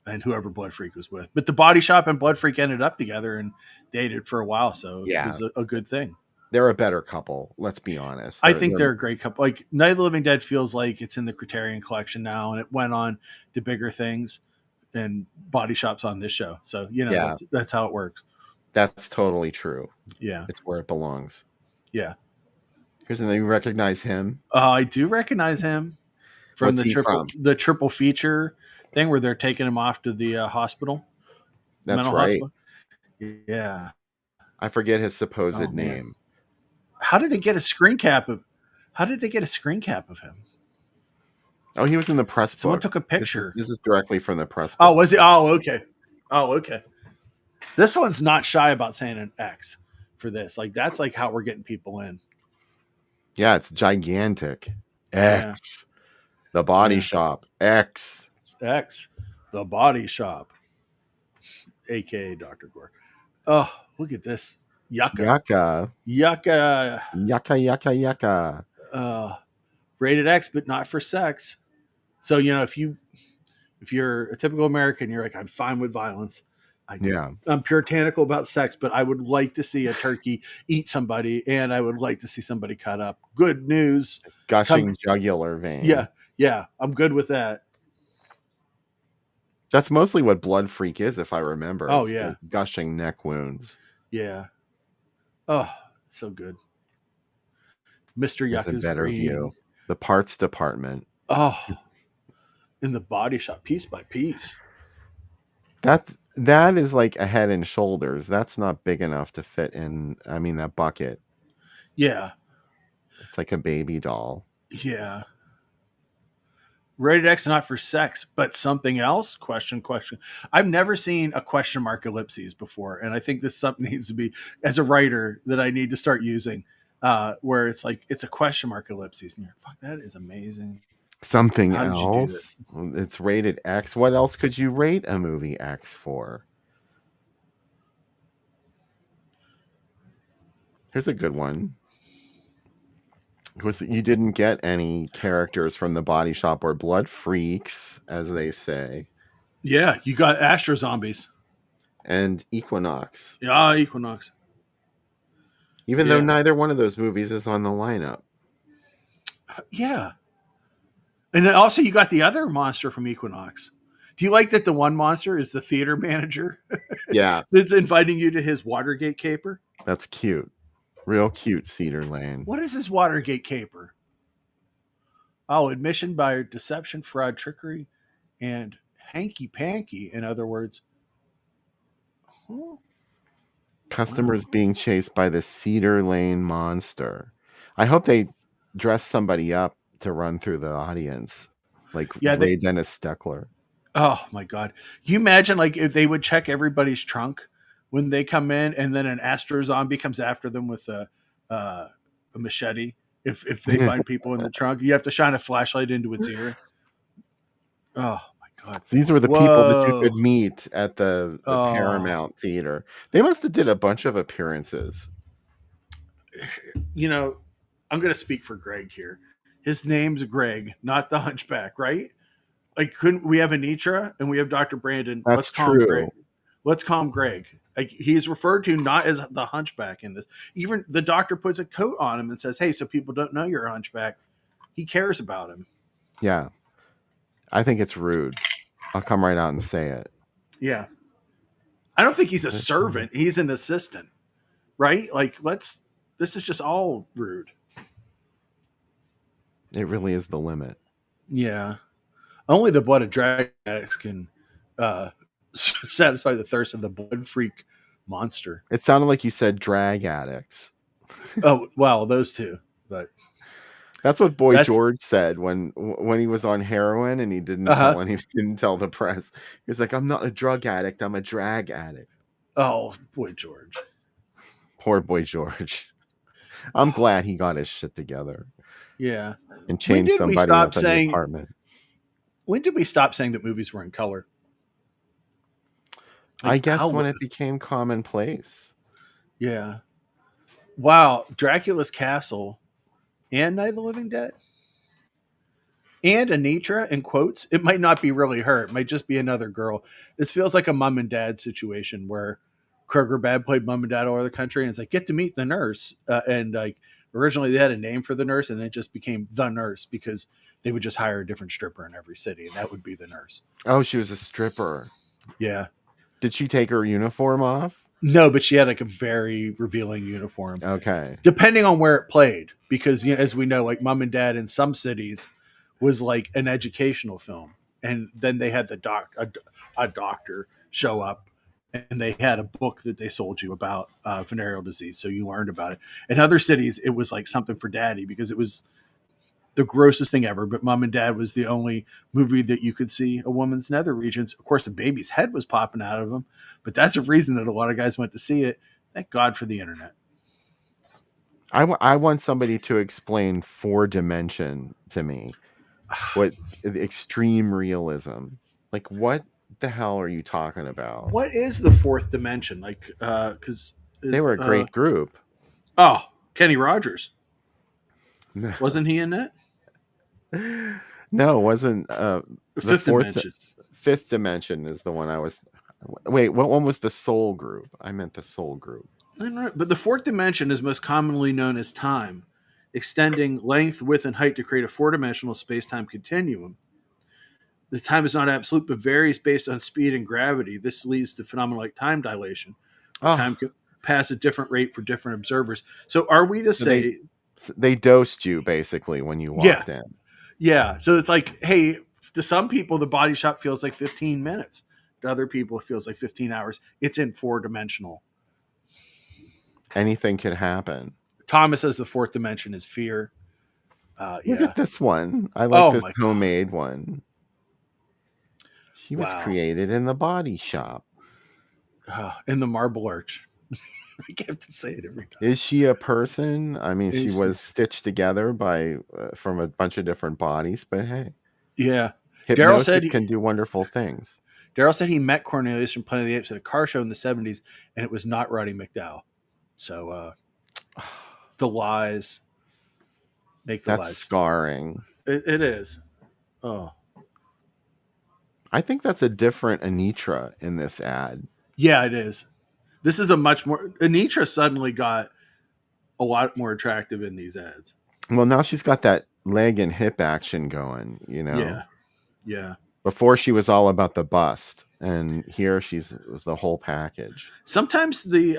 and whoever Blood Freak was with. But the Body Shop and Blood Freak ended up together and dated for a while, so it was a good thing.
They're a better couple. Let's be honest.
I think they're a great couple. Like Night of the Living Dead feels like it's in the Criterion Collection now, and it went on to bigger things. And Body Shop's on this show, so that's how it works.
That's totally true.
Yeah,
it's where it belongs.
Yeah.
Here's another. You recognize him?
I do recognize him from the triple feature thing where they're taking him off to the hospital.
That's right.
Hospital. Yeah.
I forget his supposed name.
Man. How did they get a screen cap of him?
Oh, he was in the press book.
Someone took a picture.
This is directly from the press book.
Oh, was he? Oh, okay. This one's not shy about saying an X for this. Like, that's like how we're getting people in.
Yeah, it's gigantic. X. Yeah. The Body Shop. X.
The Body Shop. A.K.A. Dr. Gore. Oh, look at this. Yucca. Rated X, but not for sex. So, if you're a typical American, you're like, I'm fine with violence. I'm puritanical about sex, but I would like to see a turkey eat somebody, and I would like to see somebody cut up. Good news.
Gushing jugular vein.
Yeah. I'm good with that.
That's mostly what Blood Freak is, if I remember.
Oh,
it's
yeah.
Like gushing neck wounds.
Yeah. Oh, it's so good. Mr. Yucca's
better
green.
View. The parts department.
Oh, in the Body Shop, piece by piece.
That is like a Head and Shoulders. That's not big enough to fit in. I mean, that bucket.
Yeah.
It's like a baby doll.
Yeah. Rated X, not for sex, but something else? Question. I've never seen a question mark ellipses before, and I think this something needs to be, as a writer, that I need to start using, where it's like, it's a question mark ellipses, and you're like, fuck, that is amazing.
Something else? It's rated X. What else could you rate a movie X for? Here's a good one. Because you didn't get any characters from the Body Shop or Blood Freaks, as they say.
Yeah, you got Astro Zombies.
And Equinox.
Yeah, Equinox.
Even though neither one of those movies is on the lineup.
Yeah. And then also you got the other monster from Equinox. Do you like that the one monster is the theater manager?
Yeah.
That's inviting you to his Watergate caper?
That's cute. Real cute, Cedar Lane.
What is this Watergate caper? Oh, admission by deception, fraud, trickery, and hanky-panky. In other words,
customers being chased by the Cedar Lane monster. I hope they dress somebody up to run through the audience, like Ray Dennis Steckler.
Oh my God! Can you imagine, like, if they would check everybody's trunk when they come in, and then an Astro Zombie comes after them with a machete. If they find people in the trunk, you have to shine a flashlight into its ear. Oh my God!
These were the people that you could meet at the Paramount Theater. They must have did a bunch of appearances.
I'm going to speak for Greg here. His name's Greg, not the Hunchback, right? Like, couldn't we have Anitra and we have Dr. Brandon?
That's true.
Let's call him Greg. Like, he's referred to not as the Hunchback in this. Even the doctor puts a coat on him and says, "Hey, so people don't know you're a Hunchback." He cares about him.
Yeah. I think it's rude. I'll come right out and say it.
Yeah. I don't think he's a servant. He's an assistant, right? Like, this is just all rude.
It really is the limit.
Yeah. Only the blood of drag addicts can satisfy the thirst of the Blood Freak monster.
It sounded like you said drag addicts.
Oh, well, those two. But
that's what George said when he was on heroin and he didn't tell the press. He was like, "I'm not a drug addict. I'm a drag addict."
Oh, Boy George.
Poor Boy George. I'm glad he got his shit together.
Yeah.
And changed somebody up in the apartment.
When did we stop saying that movies were in color?
Like, I guess when it became commonplace.
Yeah. Wow. Dracula's Castle and Night of the Living Dead. And Anitra, in quotes, it might not be really her. It might just be another girl. This feels like a mom and dad situation where Kroger Bad played mom and dad all over the country, and it's like, get to meet the nurse. And like originally they had a name for the nurse, and it just became the nurse because they would just hire a different stripper in every city, and that would be the nurse.
Oh, she was a stripper.
Yeah.
Did she take her uniform off?
No, but she had like a very revealing uniform.
Okay.
Depending on where it played, because as we know, like Mom and Dad in some cities was like an educational film, and then they had a doctor show up, and they had a book that they sold you about venereal disease, so you learned about it. In other cities, it was like something for Daddy because it was the grossest thing ever. But Mom and Dad was the only movie that you could see a woman's nether regions. Of course, the baby's head was popping out of them, but that's a reason that a lot of guys went to see it. Thank God for the internet.
I want somebody to explain 4-dimension to me. What extreme realism? Like, what the hell are you talking about?
What is the fourth dimension? Like, because
They were a great group.
Oh, Kenny Rogers. Wasn't he in that?
No, it wasn't.
Fifth dimension.
Fifth dimension is the one I was. Wait, what one was the soul group? I meant the soul group.
But the fourth dimension is most commonly known as time, extending length, width, and height to create a four-dimensional space-time continuum. The time is not absolute, but varies based on speed and gravity. This leads to phenomena like time dilation. Time can pass at different rate for different observers. So are we to say...
They dosed you, basically, when you walked in.
Yeah. So it's like, hey, to some people, the body shop feels like 15 minutes. To other people, it feels like 15 hours. It's in four-dimensional.
Anything could happen.
Thomas says the fourth dimension is fear.
Look at this one. I like this homemade one. She was created in the body shop.
In the Marble Arch. I have to say it every time.
Is she a person? I mean, she was stitched together by from a bunch of different bodies, but hey.
Yeah.
Hypnosis can do wonderful things.
Daryl said he met Cornelius from Planet of the Apes at a car show in the 70s, and it was not Roddy McDowell. So the lies make the lies.
That's scarring.
It is. Oh.
I think that's a different Anitra in this ad.
Yeah, it is. This is a much more... Anitra suddenly got a lot more attractive in these ads.
Well, now she's got that leg and hip action going, you know?
Yeah. Yeah.
Before she was all about the bust, and here she's the whole package.
Sometimes the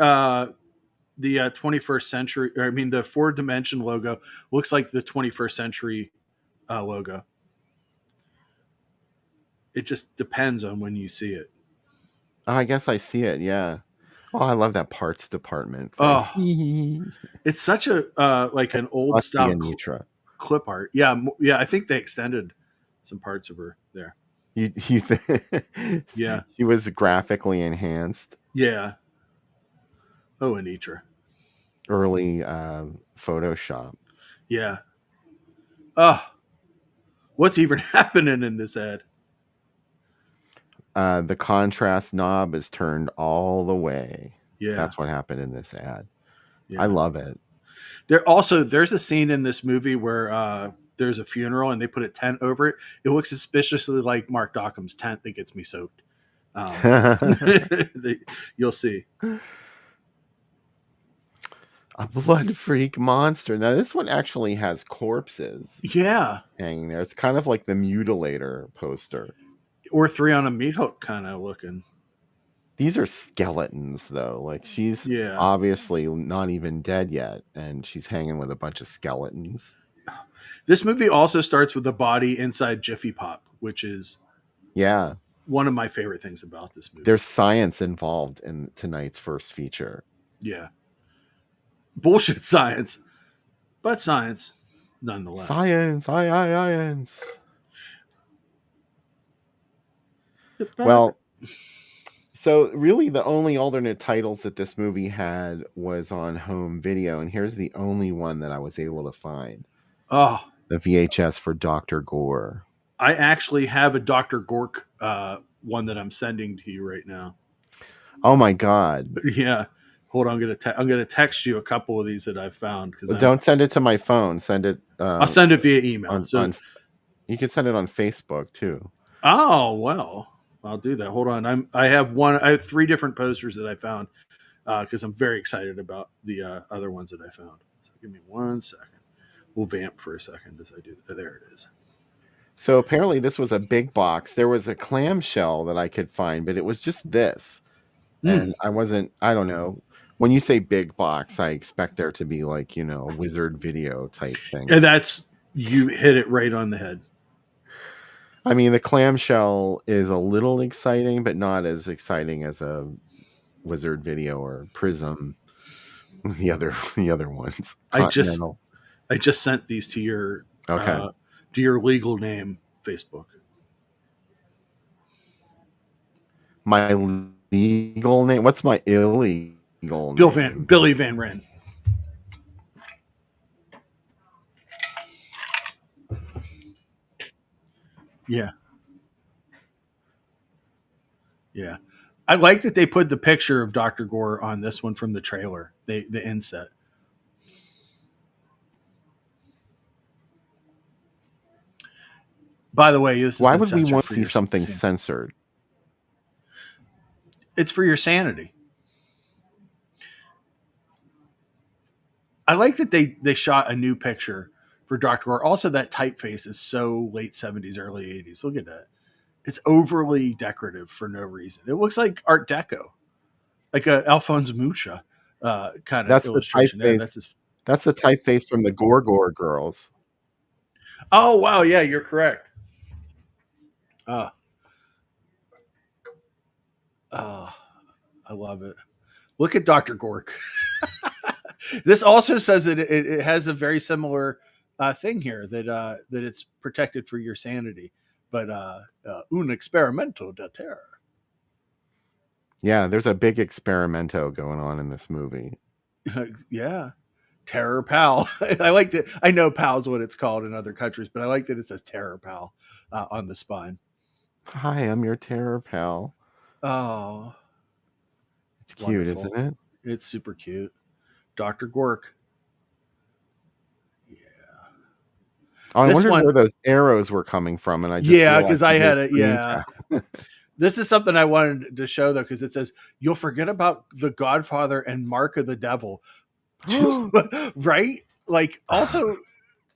21st century, or I mean the 4-dimension logo looks like the 21st century logo. It just depends on when you see it.
Oh, I guess I see it. Yeah. Oh, I love that parts department.
Oh, it's such a like an old style clip art. Yeah, yeah. I think they extended some parts of her there.
Yeah, she was graphically enhanced.
Yeah. Oh, Anitra.
Early Photoshop.
Yeah. Oh, what's even happening in this ad?
The contrast knob is turned all the way.
Yeah.
That's what happened in this ad. Yeah. I love it.
There's a scene in this movie where there's a funeral and they put a tent over it. It looks suspiciously like Mark Dockham's tent that gets me soaked. You'll see.
A blood freak monster. Now this one actually has corpses.
Yeah.
Hanging there. It's kind of like the Mutilator poster.
Or 3 on a meat hook kind of looking.
These are skeletons, though. Like, she's obviously not even dead yet, and she's hanging with a bunch of skeletons.
This movie also starts with the body inside Jiffy Pop, which is one of my favorite things about this movie.
There's science involved in tonight's first feature.
Yeah. Bullshit science, but science nonetheless.
Science. Well, so really the only alternate titles that this movie had was on home video, and here's the only one that I was able to find.
Oh,
the VHS for Dr. Gore.
I actually have a Dr. Gork one that I'm sending to you right now.
Oh my God.
Yeah. Hold on, I'm gonna text you a couple of these that I've found.
Don't send it to my phone. Send it.
I'll send it via email.
You can send it on Facebook too.
Oh well, I'll do that. Hold on, I have 3 different posters that I found because I'm very excited about the other ones that I found. So give me 1 second. We'll vamp for a second as I do. There it is.
So apparently this was a big box. There was a clamshell that I could find, but it was just this.
Mm.
And I don't know. When you say big box, I expect there to be like, a wizard video type thing.
And you hit it right on the head.
I mean, the clamshell is a little exciting, but not as exciting as a wizard video or prism. The other ones.
I just
Continental.
I just sent these
Okay.
to your legal name Facebook.
My legal name. What's my illegal name?
Billy Van Ren. Yeah. Yeah. I like that they put the picture of Dr. Gore on this one from the trailer, the inset. By the way, this has
Why
been
would we
censored
want to
for
see
your
something
sanity.
censored?
It's for your sanity. I like that they shot a new picture for Dr. Gore. Also, that typeface is so late 70s, early 80s. Look at that. It's overly decorative for no reason. It looks like Art Deco, like a Alphonse Mucha kind of
That's the
illustration. Yeah,
typeface.
that's his.
That's the typeface from the Gore girls.
Oh wow, yeah, you're correct. Uh, oh, I love it. Look at Dr. Gork. This also says that it has a very similar thing here that it's protected for your sanity, but un experimento de terror.
Yeah, there's a big experimento going on in this movie.
Yeah, Terror Pal. I like that. I know Pal's what it's called in other countries, but I like that it says Terror Pal on the spine.
Hi, I'm your terror pal.
Oh,
It's cute,
wonderful!
isn't it?
It's super cute, Dr. Gork.
Oh, I
This
wondered
one,
where those arrows were coming from, and I just
yeah,
realized
because I
I did a
had it.
screen
Yeah,
cap.
this is something I wanted to show though, because it says you'll forget about the Godfather and Mark of the Devil, right? Like also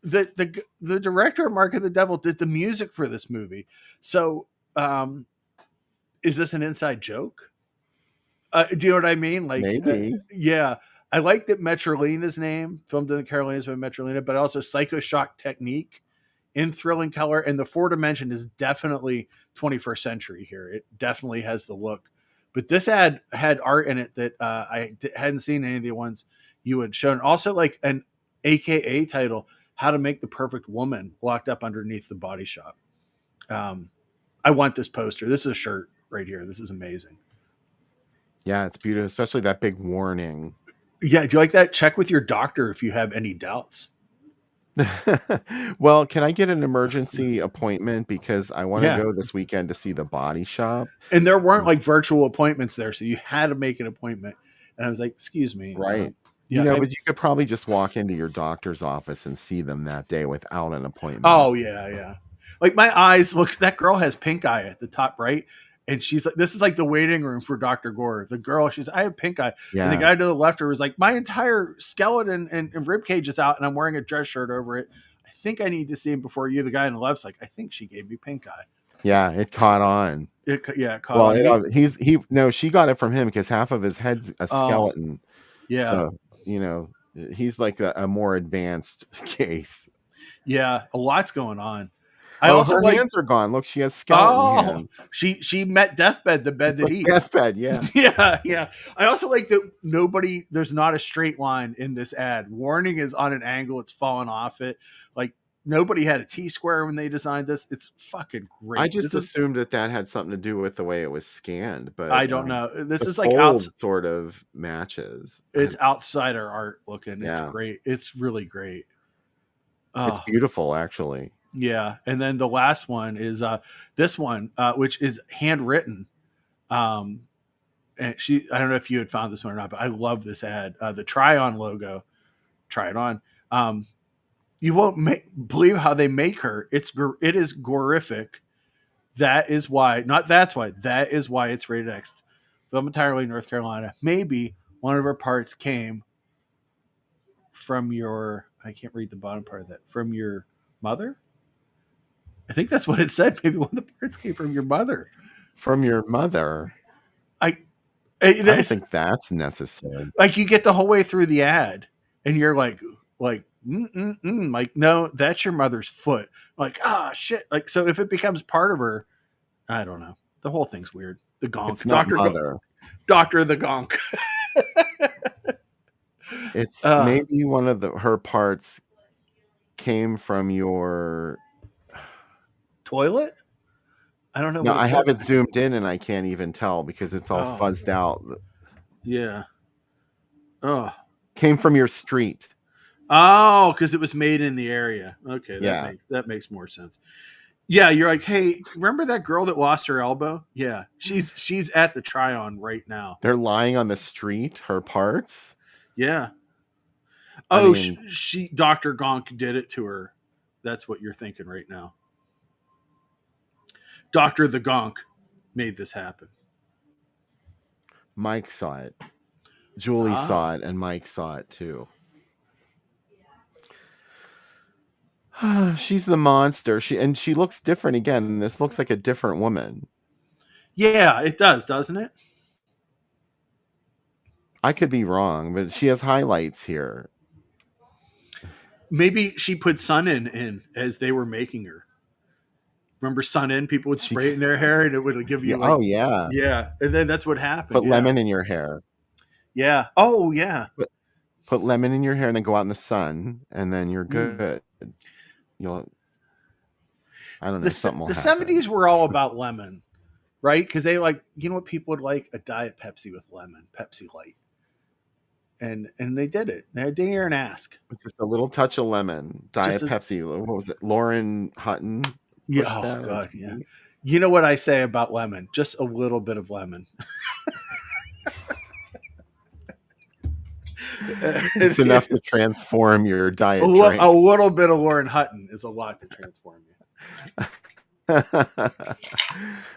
the director of Mark of the Devil did the music for this movie. So is this an inside joke? Do you know what I mean? Like,
Maybe.
yeah, I like that Metrolina's name, filmed in the Carolinas by Metrolina, but also Psycho Shock Technique in Thrilling Color. And the Four Dimension is definitely 21st century here. It definitely has the look. But this ad had art in it that hadn't seen any of the ones you had shown. Also, like an AKA title, How to Make the Perfect Woman, locked up underneath the body shop. I want this poster. This is a shirt right here. This is amazing.
Yeah, it's beautiful, especially that big warning.
Yeah, do you like that? Check with your doctor if you have any doubts.
Well, can I get an emergency appointment because I want to
Yeah.
go this weekend to see the body shop?
And there weren't like virtual appointments there, so you had to make an appointment. And I was like, "Excuse me."
Right.
Yeah.
But you could probably just walk into your doctor's office and see them that day without an appointment.
Oh yeah, yeah. Like my eyes. Look, that girl has pink eye at the top right, and she's like, "This is like the waiting room for Dr. Gore." The girl, she's, "I have pink eye," and the
Yeah.
guy to the left of her was like, "My entire skeleton and rib cage is out, and I'm wearing a dress shirt over it. I think I need to see him before you." The guy on the left's like, "I think she gave me pink eye."
Yeah, it caught on.
It caught
Well,
on me.
no, she got it from him because half of his head's a
Oh,
skeleton.
yeah.
So, he's like a more advanced case.
Yeah, a lot's going on. I
Oh,
also
her
like.
hands are gone. Look, she has skeleton hands.
She met deathbed, the bed
It's
that
like
eats.
deathbed, yeah.
Yeah, yeah. I also like that there's not a straight line in this ad. Warning is on an angle, it's falling off it. Like nobody had a T-square when they designed this. It's fucking great.
I just assumed that had something to do with the way it was scanned, but
I don't know. This
the
is like
fold sort of matches.
It's outsider art looking. It's
Yeah.
great. It's really great.
It's beautiful, actually.
Yeah, and then the last one is this one, which is handwritten. And I don't know if you had found this one or not, but I love this ad. The Try On logo, try it on. You won't believe how they make her. It is gorific. That is why it's rated X. Film entirely in North Carolina. Maybe one of her parts came from your, I can't read the bottom part of that, from your mother? I think that's what it said. Maybe one of the parts came from your mother.
From your mother?
I
don't think that's necessary.
Like, you get the whole way through the ad, and you're like, like, no, that's your mother's foot. Like, shit. Like, so if it becomes part of her, I don't know. The whole thing's weird. The gonk.
It's not mother.
Doctor the gonk.
It's maybe one of her parts came from your
toilet. I don't know.
No, I have it zoomed in and I can't even tell because it's all fuzzed out.
Yeah. Oh.
Came from your street.
Oh, because it was made in the area. Okay, that makes more sense. Yeah, you're like, hey, remember that girl that lost her elbow? Yeah, she's at the try-on right now.
They're lying on the street, her parts?
Yeah. Oh, she Dr. Gonk did it to her. That's what you're thinking right now. Dr. the Gonk made this happen.
Mike saw it. Julie saw it, and Mike saw it too. She's the monster. She looks different again. This looks like a different woman.
Yeah, it does, doesn't it?
I could be wrong, but she has highlights here.
Maybe she put sun in as they were making her. Remember sun in? People would spray it in their hair and it would give you Yeah. And then that's what happened.
Put lemon in your hair.
Yeah. Oh, yeah.
Put lemon in your hair and then go out in the sun and then you're good. I don't know. Something will happen.
70s were all about lemon, right? Because they you know what people would like? A Diet Pepsi with lemon, Pepsi Light. And they did it. They didn't even ask.
Just a little touch of lemon. Diet Pepsi. What was it? Lauren Hutton.
Yeah. Oh, God. Yeah. You know what I say about lemon? Just a little bit of lemon.
It's enough to transform your diet.
A little bit of Lauren Hutton is a lot to transform
you.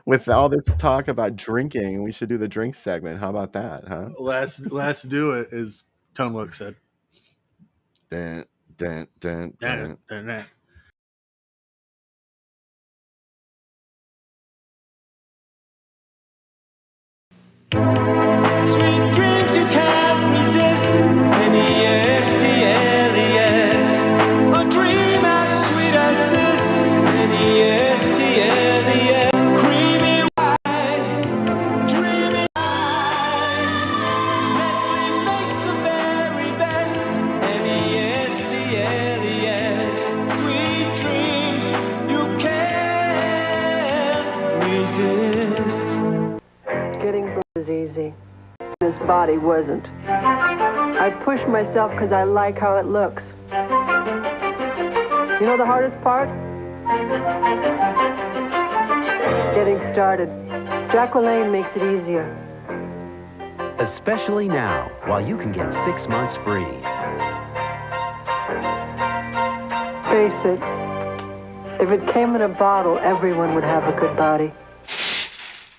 With all this talk about drinking, we should do the drink segment. How about that, huh?
Let's do it, as Tone Look said.
Dun, dun, dun, dun.
Dun, dun.
Sweet dreams you can't resist. N-E-S-T-L-E-S. A dream as sweet as this. N-E-S-T-L-E-S. Creamy white, dreamy white. Nestle makes the very best. N-E-S-T-L-E-S. Sweet dreams you can't resist.
Getting is easy. His body wasn't. I push myself because I like how it looks. You know the hardest part? Getting started. Jack LaLanne makes it easier.
Especially now, while you can get 6 months free.
Face it, if it came in a bottle, everyone would have a good body.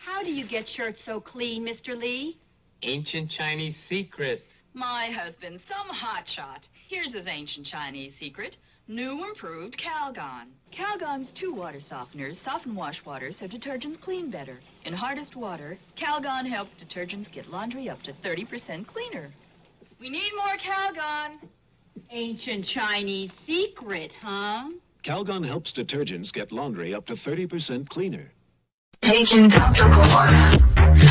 How do you get shirts so clean, Mr. Lee?
Ancient Chinese secret.
My husband's some hotshot. Here's his ancient Chinese secret. New improved Calgon. Calgon's 2 water softeners soften wash water so detergents clean better. In hardest water, Calgon helps detergents get laundry up to 30% cleaner. We need more Calgon. Ancient Chinese secret, huh?
Calgon helps detergents get laundry up to 30% cleaner.
Agent Dr. Gore.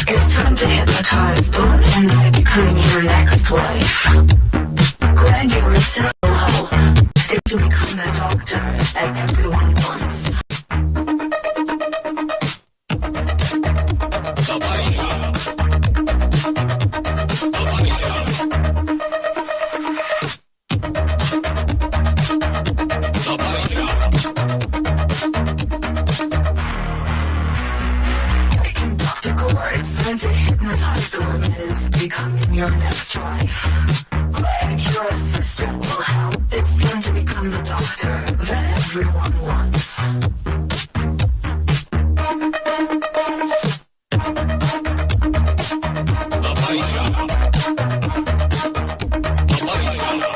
It's time to hypnotize both ends by becoming your next wife. Grant your assistant help is to become the doctor that everyone wants.
The Body Shop. The Body Shop. The Body Shop.
It's time to hypnotize the woman into becoming your next wife. Greg, your assistant will help. It's time to become the doctor everyone wants.
The Body Shop. The Body Shop. The Body Shop. The Body Shop.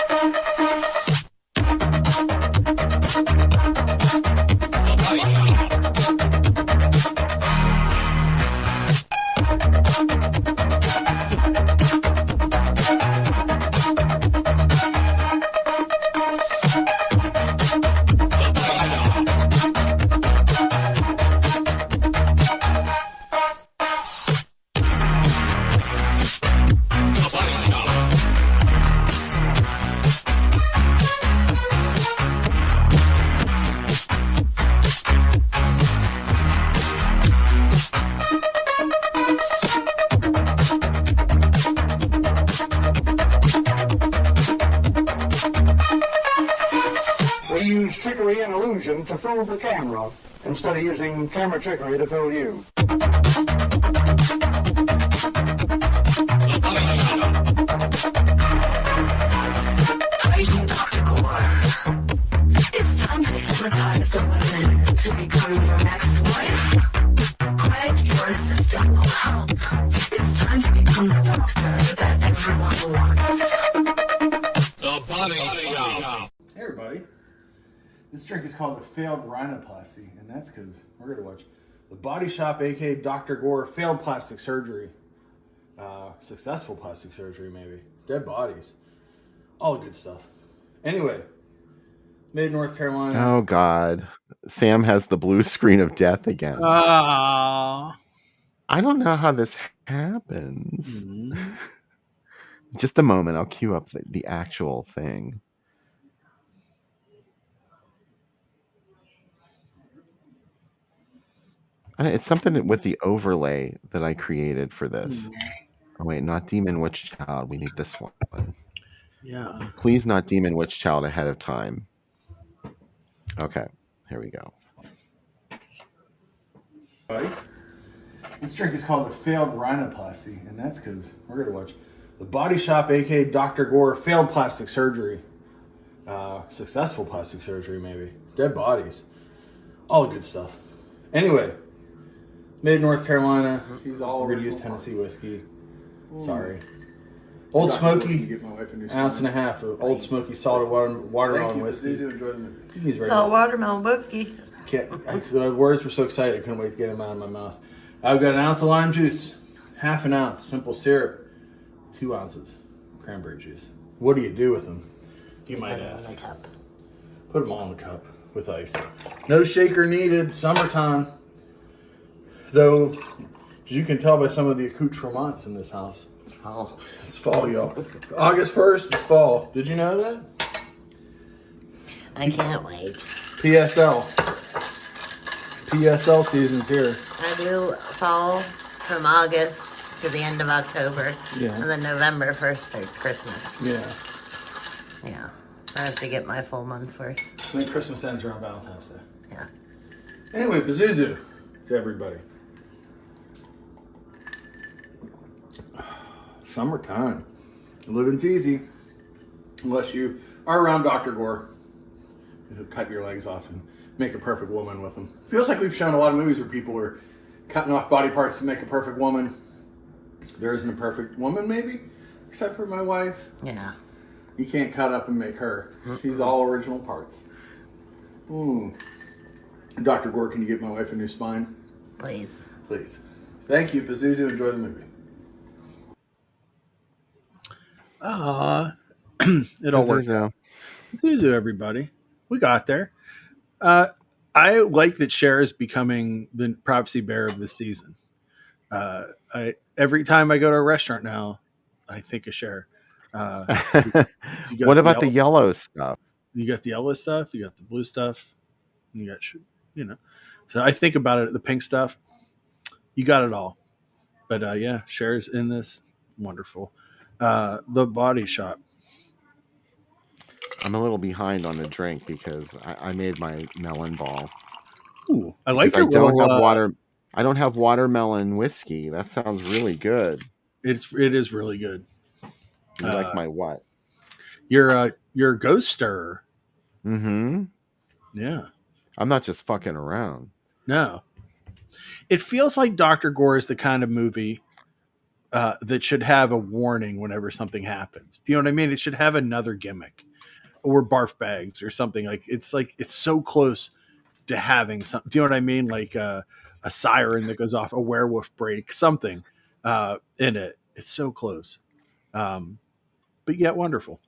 We use trickery and illusion to fool the camera instead of using camera trickery to fool you.
The Body Shop.
Hygiene Dr. Gore. It's time to hypnotize the women to become your next wife. Greg, your assistant will help. It's time to become the doctor that everyone wants.
The Body Shop.
Hey everybody, this drink is called the Failed Rhinoplasty, and that's because we're going to watch The Body Shop, aka Dr. Gore, failed plastic surgery, successful plastic surgery maybe, dead bodies, all the good stuff. Anyway, made in North Carolina.
Oh God, Sam has the blue screen of death again.
Ah,
I don't know how this happens. Just a moment, I'll cue up the actual thing. It's something with the overlay that I created for this. Oh wait, not Demon Witch Child. We need this one.
yeah.
Please not Demon Witch Child ahead of time. Okay, here we go.
This drink is called the Failed Rhinoplasty, and that's because we're going to watch The Body Shop, aka Dr. Gore, failed plastic surgery, successful plastic surgery maybe, dead bodies, all the good stuff. Anyway, made in North Carolina. We're going to use Tennessee whiskey. Sorry. Old Smoky, ounce and a half of Old Smoky salted watermelon whiskey.
Salt watermelon whiskey.
The words were so excited I couldn't wait to get them out of my mouth. I've got an ounce of lime juice, half an ounce simple syrup, 2 ounces cranberry juice. What do you do with them? You might ask. Put them all in the cup with ice. No shaker needed. Summertime. Though, as you can tell by some of the accoutrements in this house.
Oh.
It's fall, y'all. August 1st is fall. Did you know that?
I can't wait.
PSL. PSL season's here.
I do fall from August to the end of October.
Yeah.
And then November 1st starts Christmas.
Yeah.
Yeah. I have to get my full month worth.
I think Christmas ends around Valentine's Day.
Yeah.
Anyway, Pazuzu to everybody. Summertime. Living's easy. Unless you are around Dr. Gore. He'll cut your legs off and make a perfect woman with them. Feels like we've shown a lot of movies where people are cutting off body parts to make a perfect woman. There isn't a perfect woman, maybe, except for my wife.
Yeah.
You can't cut up and make her. She's all original parts. Ooh. Dr. Gore, can you get my wife a new spine?
Please.
Please. Thank you, Pazuzu. Enjoy the movie. It all works out. Pazuzu, everybody. We got there. I like that Cher is becoming the prophecy bearer of this season. Every time I go to a restaurant now, I think of Cher.
What about the yellow stuff?
You got the yellow stuff. You got the blue stuff. You got, So I think about it. The pink stuff. You got it all. But yeah, Cher's in this. Wonderful. The Body Shop.
I'm a little behind on the drink because I made my melon ball.
Ooh, I like it.
I don't have watermelon whiskey. That sounds really good.
It is really good.
You like my what?
Your ghost stirrer.
Mm-hmm.
Yeah.
I'm not just fucking around.
No. It feels like Dr. Gore is the kind of movie that should have a warning whenever something happens. Do you know what I mean? It should have another gimmick or barf bags or something. Like it's so close to having some. Do you know what I mean? Like a siren that goes off, a werewolf break, something in it. It's so close, but yet wonderful.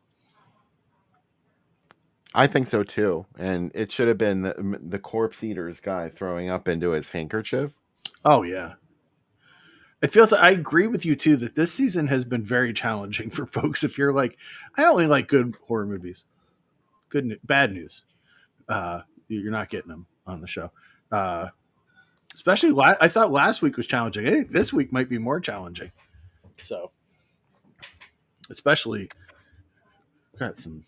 I think so too. And it should have been the corpse eaters guy throwing up into his handkerchief.
Oh yeah. It feels like I agree with you too that this season has been very challenging for folks. If you're like, I only like good horror movies, bad news. You're not getting them on the show. Especially, I thought last week was challenging. I think this week might be more challenging. So, especially got some.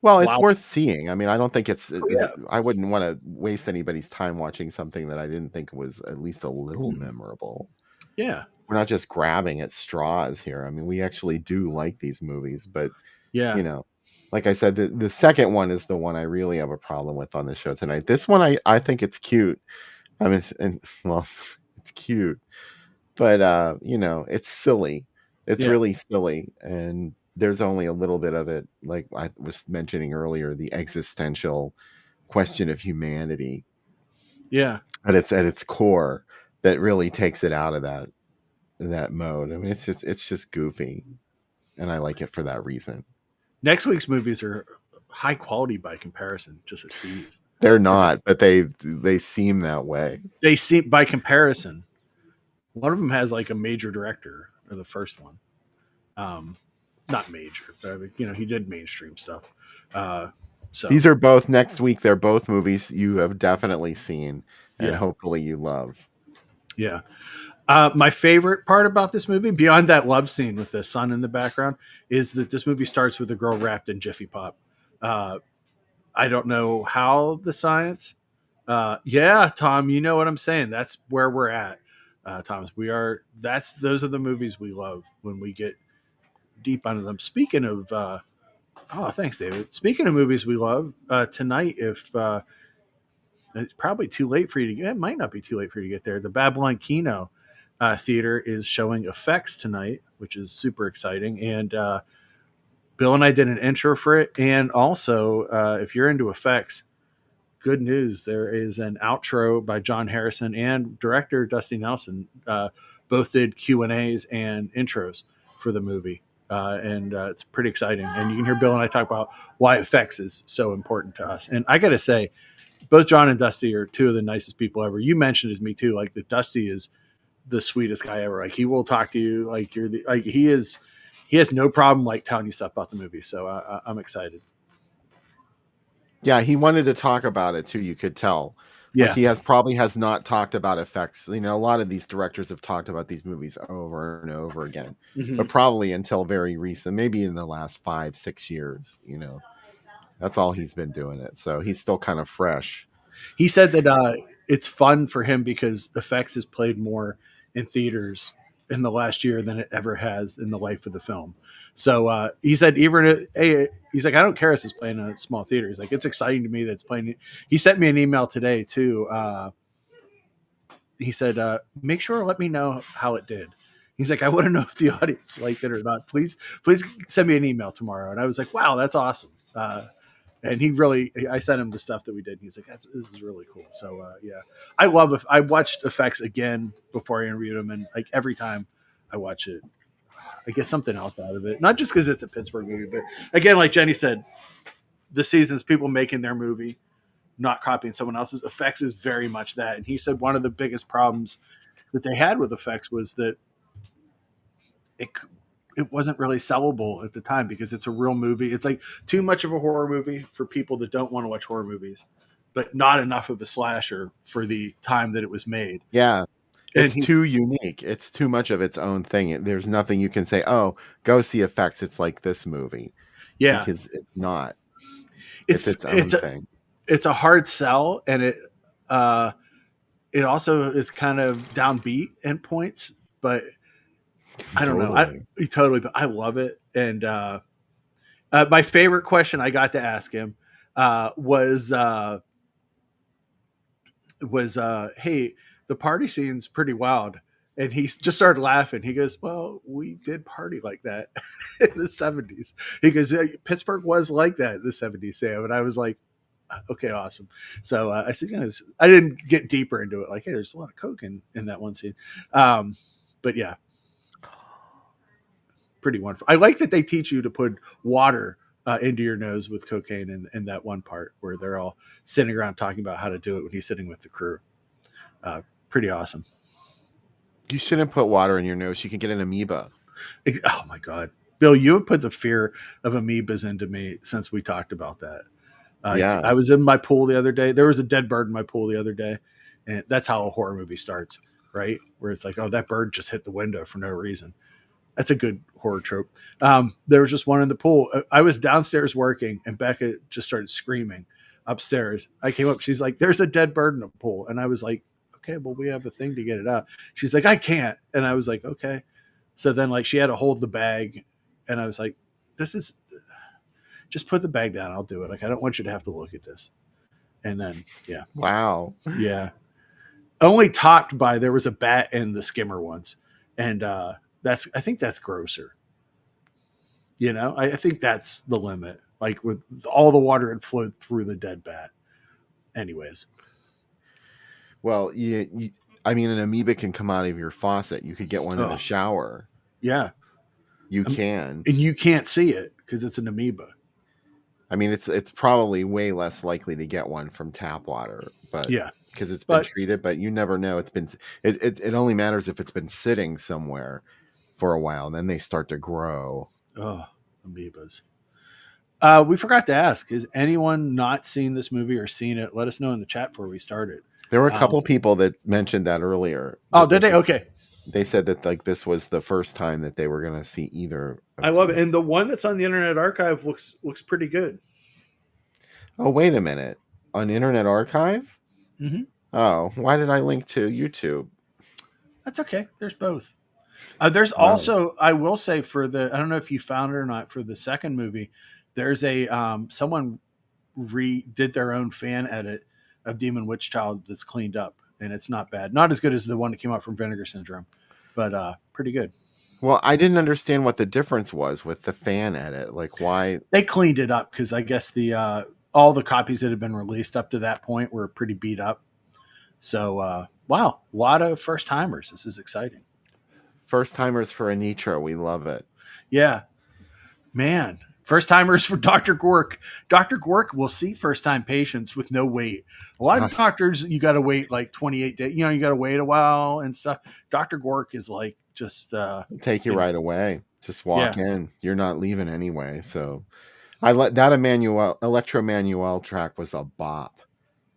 Well, it's
Wow.
worth seeing. I mean, I don't think it's.
Yeah.
I wouldn't want to waste anybody's time watching something that I didn't think was at least a little memorable.
Yeah.
We're not just grabbing at straws here. I mean, we actually do like these movies, but
Yeah.
you know, like I said, the second one is the one I really have a problem with on the show tonight. This one, I think it's cute. I mean, well, it's cute, but it's silly. It's
Yeah.
really silly, and there's only a little bit of it, like I was mentioning earlier, the existential question of humanity
Yeah.
at its core that really takes it out of that mode. I mean, it's just goofy, and I like it for that reason.
Next week's movies are high quality by comparison, just at fees.
They're not, but they seem that way.
They seem by comparison. One of them has like a major director, or the first one. Not major, but he did mainstream stuff. So
These are both next week. They're both movies you have definitely seen, and
Yeah.
hopefully you love.
Yeah. My favorite part about this movie, beyond that love scene with the sun in the background, is that this movie starts with a girl wrapped in Jiffy Pop. I don't know how the science. Yeah, Tom, you know what I'm saying. That's where we're at, Thomas. Those are the movies we love when we get deep under them. Speaking of, thanks, David. Speaking of movies we love, tonight, if it's probably too late for you to get, it might not be too late for you to get there. The Babylon Kino Theater is showing Effects tonight, which is super exciting. And Bill and I did an intro for it. And also, if you're into effects, good news. There is an outro by John Harrison and director Dusty Nelson. Both did Q&As and intros for the movie. And it's pretty exciting. And you can hear Bill and I talk about why effects is so important to us. And I got to say, both John and Dusty are two of the nicest people ever. You mentioned it to me too, like that Dusty is the sweetest guy ever. Like he will talk to you like he has no problem like telling you stuff about the movie. So I'm excited.
Yeah, he wanted to talk about it too. You could tell.
Yeah.
Like he probably has not talked about effects. A lot of these directors have talked about these movies over and over again, but probably until very recent, maybe in the last 5-6 years. That's all he's been doing it. So he's still kind of fresh.
He said that it's fun for him because effects has played more in theaters in the last year than it ever has in the life of the film. So he said, he's like, I don't care if it's playing in a small theater. He's like, it's exciting to me that it's playing. He sent me an email today too. He said, make sure to let me know how it did. He's like, I want to know if the audience liked it or not. Please send me an email tomorrow. And I was like, wow, that's awesome. And I sent him the stuff that we did. And he's like, this is really cool. So yeah, I love it. I watched effects again before I interviewed him. And like every time I watch it, I get something else out of it. Not just because it's a Pittsburgh movie, but again, like Jenny said, the season's people making their movie, not copying someone else's. Effects is very much that. And he said one of the biggest problems that they had with effects was that it wasn't really sellable at the time because it's a real movie. It's like too much of a horror movie for people that don't want to watch horror movies, but not enough of a slasher for the time that it was made.
Yeah. It's too unique. It's too much of its own thing. There's nothing you can say, oh, go see effects. It's like this movie.
Yeah.
Because it's not. It's its own thing.
It's a hard sell, and it also is kind of downbeat in points, but I don't know. But I love it. And my favorite question I got to ask him, Was hey, the party scene's pretty wild. And he just started laughing. He goes, well, we did party like that in the 70s. He goes, yeah, Pittsburgh was like that in the 70s, Sam. And I was like, okay, awesome. So I said, I didn't get deeper into it. Like, hey, there's a lot of coke in that one scene. But yeah, pretty wonderful. I like that they teach you to put water into your nose with cocaine in that one part where they're all sitting around talking about how to do it when he's sitting with the crew. Pretty awesome.
You shouldn't put water in your nose. You can get an amoeba.
Oh my God. Bill, you have put the fear of amoebas into me since we talked about that.
Yeah.
I was in my pool the other day. There was a dead bird in my pool the other day. And that's how a horror movie starts, right? Where it's like, oh, that bird just hit the window for no reason. That's a good horror trope. There was just one in the pool. I was downstairs working and Becca just started screaming upstairs. I came up. She's like, there's a dead bird in the pool. And I was like, okay, well, we have a thing to get it out. She's like, I can't. And I was like, okay. So then like she had to hold the bag. And I was like, this is just put the bag down. I'll do it. Like, I don't want you to have to look at this. And then, yeah.
Wow.
Yeah. Only topped by there was a bat in the skimmer once. And I think that's grosser. I think that's the limit. Like with all the water had flowed through the dead bat. Anyways.
Well, I mean, an amoeba can come out of your faucet. You could get one in the shower.
Yeah.
You can.
And you can't see it because it's an amoeba.
I mean, it's probably way less likely to get one from tap water, but
yeah,
because it's been treated. But you never know. It only matters if it's been sitting somewhere for a while, and then they start to grow.
Oh, amoebas. We forgot to ask: has anyone not seen this movie or seen it? Let us know in the chat before we started.
There were a couple people that mentioned that earlier.
Oh, did they? Okay.
They said that like this was the first time that they were going to see either.
I love it, and the one that's on the Internet Archive looks pretty good.
Oh, wait a minute! On Internet Archive?
Mm-hmm.
Oh, why did I link to YouTube?
That's okay. There's both. There's also, I will say, I don't know if you found it or not, for the second movie, there's someone did their own fan edit of Demon Witch Child that's cleaned up, and it's not bad. Not as good as the one that came out from Vinegar Syndrome, but pretty good.
Well, I didn't understand what the difference was with the fan edit. Like, why
they cleaned it up, because I guess all the copies that had been released up to that point were pretty beat up. So, wow, a lot of first timers. This is exciting.
First timers for Anitra. We love it.
Yeah, man. First timers for Dr. Gork. Dr. Gork will see first time patients with no wait. A lot of doctors, you got to wait like 28 days. You got to wait a while and stuff. Dr. Gork is like just
take you right away. Just walk in. You're not leaving anyway. So I let that Electro Manuel track was a bop.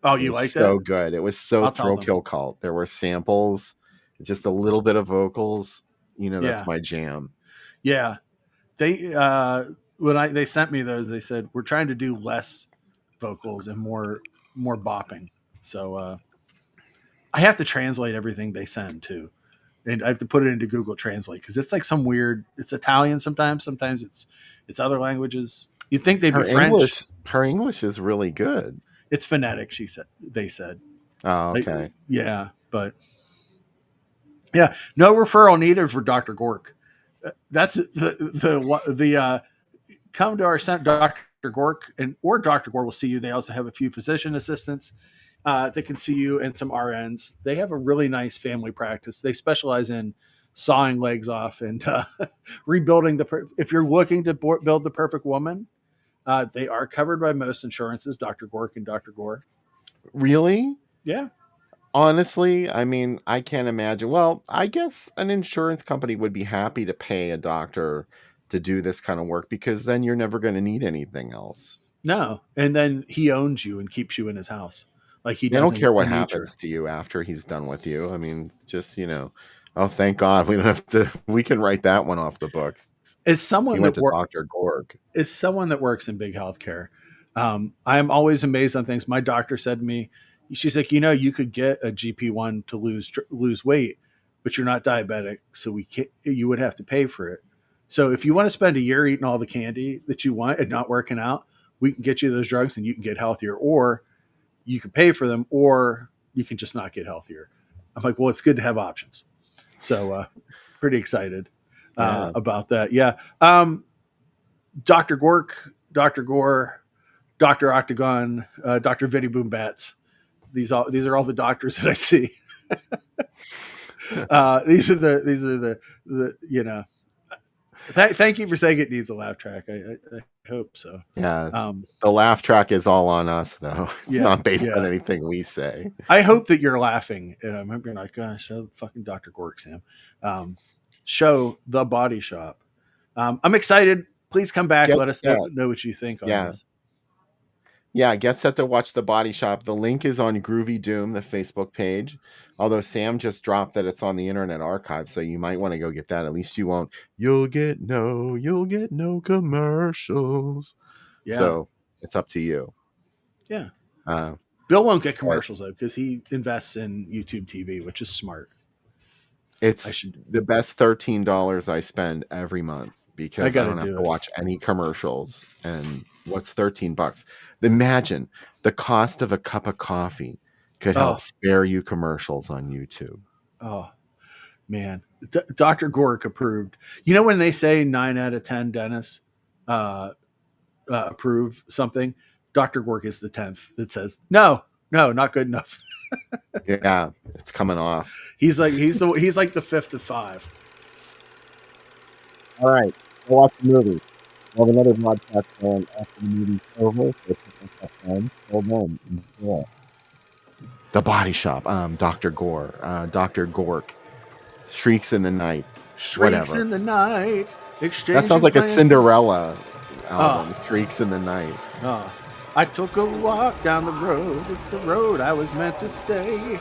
Oh, you like that?
So good. It was so Thrill Kill Cult. There were samples, just a little bit of vocals. That's my jam.
Yeah. They when they sent me those, they said we're trying to do less vocals and more bopping. So I have to translate everything they send too, and I have to put it into Google Translate because it's like some weird. It's Italian sometimes. Sometimes it's other languages. You'd think they'd be French.
Her English is really good.
It's phonetic. They said.
Oh, okay.
Yeah, but yeah, no referral needed for Dr. Gork. That's the come to our center, Dr. Gork, or Dr. Gork will see you. They also have a few physician assistants that can see you, and some RNs. They have a really nice family practice. They specialize in sawing legs off and rebuilding if you're looking to build the perfect woman, they are covered by most insurances, Dr. Gork and Dr. Gore.
Really?
Yeah.
Honestly, I mean, I can't imagine. Well, I guess an insurance company would be happy to pay a doctor to do this kind of work because then you're never going to need anything else.
No. And then he owns you and keeps you in his house. Like he doesn't.
I don't care what happens to you after he's done with you. I mean, just, oh, thank God we don't have to, we can write that one off the books.
As someone that
Dr. Gork.
As someone that works in big healthcare, I am always amazed on things. My doctor said to me, she's like, you could get a GP1 to lose weight, but you're not diabetic, so you would have to pay for it. So if you want to spend a year eating all the candy that you want and not working out, we can get you those drugs and you can get healthier, or you can pay for them, or you can just not get healthier. I'm like, well, it's good to have options. So pretty excited about that. Yeah. Dr. Gork, Dr. Gore, Dr. Octagon, Dr. Vinny Boom Bats. These are all the doctors that I see. These are the you know. Thank you for saying it needs a laugh track. I hope so.
Yeah. The laugh track is all on us, though. It's not based on
yeah.
anything we say.
I hope that you're laughing, and I'm being like, show the fucking Dr. Gork, Sam. Show The Body Shop. I'm excited. Please come back. Let us know what you think on this.
Yeah, get set to watch The Body Shop. The link is on Groovy Doom, the Facebook page. Although Sam just dropped that it's on the Internet Archive, so you might want to go get that. At least you won't. You'll get no commercials.
Yeah.
So it's up to you.
Yeah. Bill won't get commercials though because he invests in YouTube TV, which is smart.
It's the best $13 I spend every month because I don't have to watch any commercials. And what's $13? Imagine the cost of a cup of coffee could help spare you commercials on YouTube.
Oh, man. Dr. Gork approved. You know when they say 9 out of 10 dentists approve something, Dr. Gork is the 10th that says, no, not good enough.
Yeah, it's coming off.
He's like the 5th of 5.
All right, go watch the movie. We'll have another podcast going after the movie's over. So The Body Shop. Dr. Gore. Dr. Gork. Shrieks in the Night.
Shrieks in the Night.
That sounds like a Cinderella album. Shrieks in the Night.
I took a walk down the road. It's the road I was meant to stay.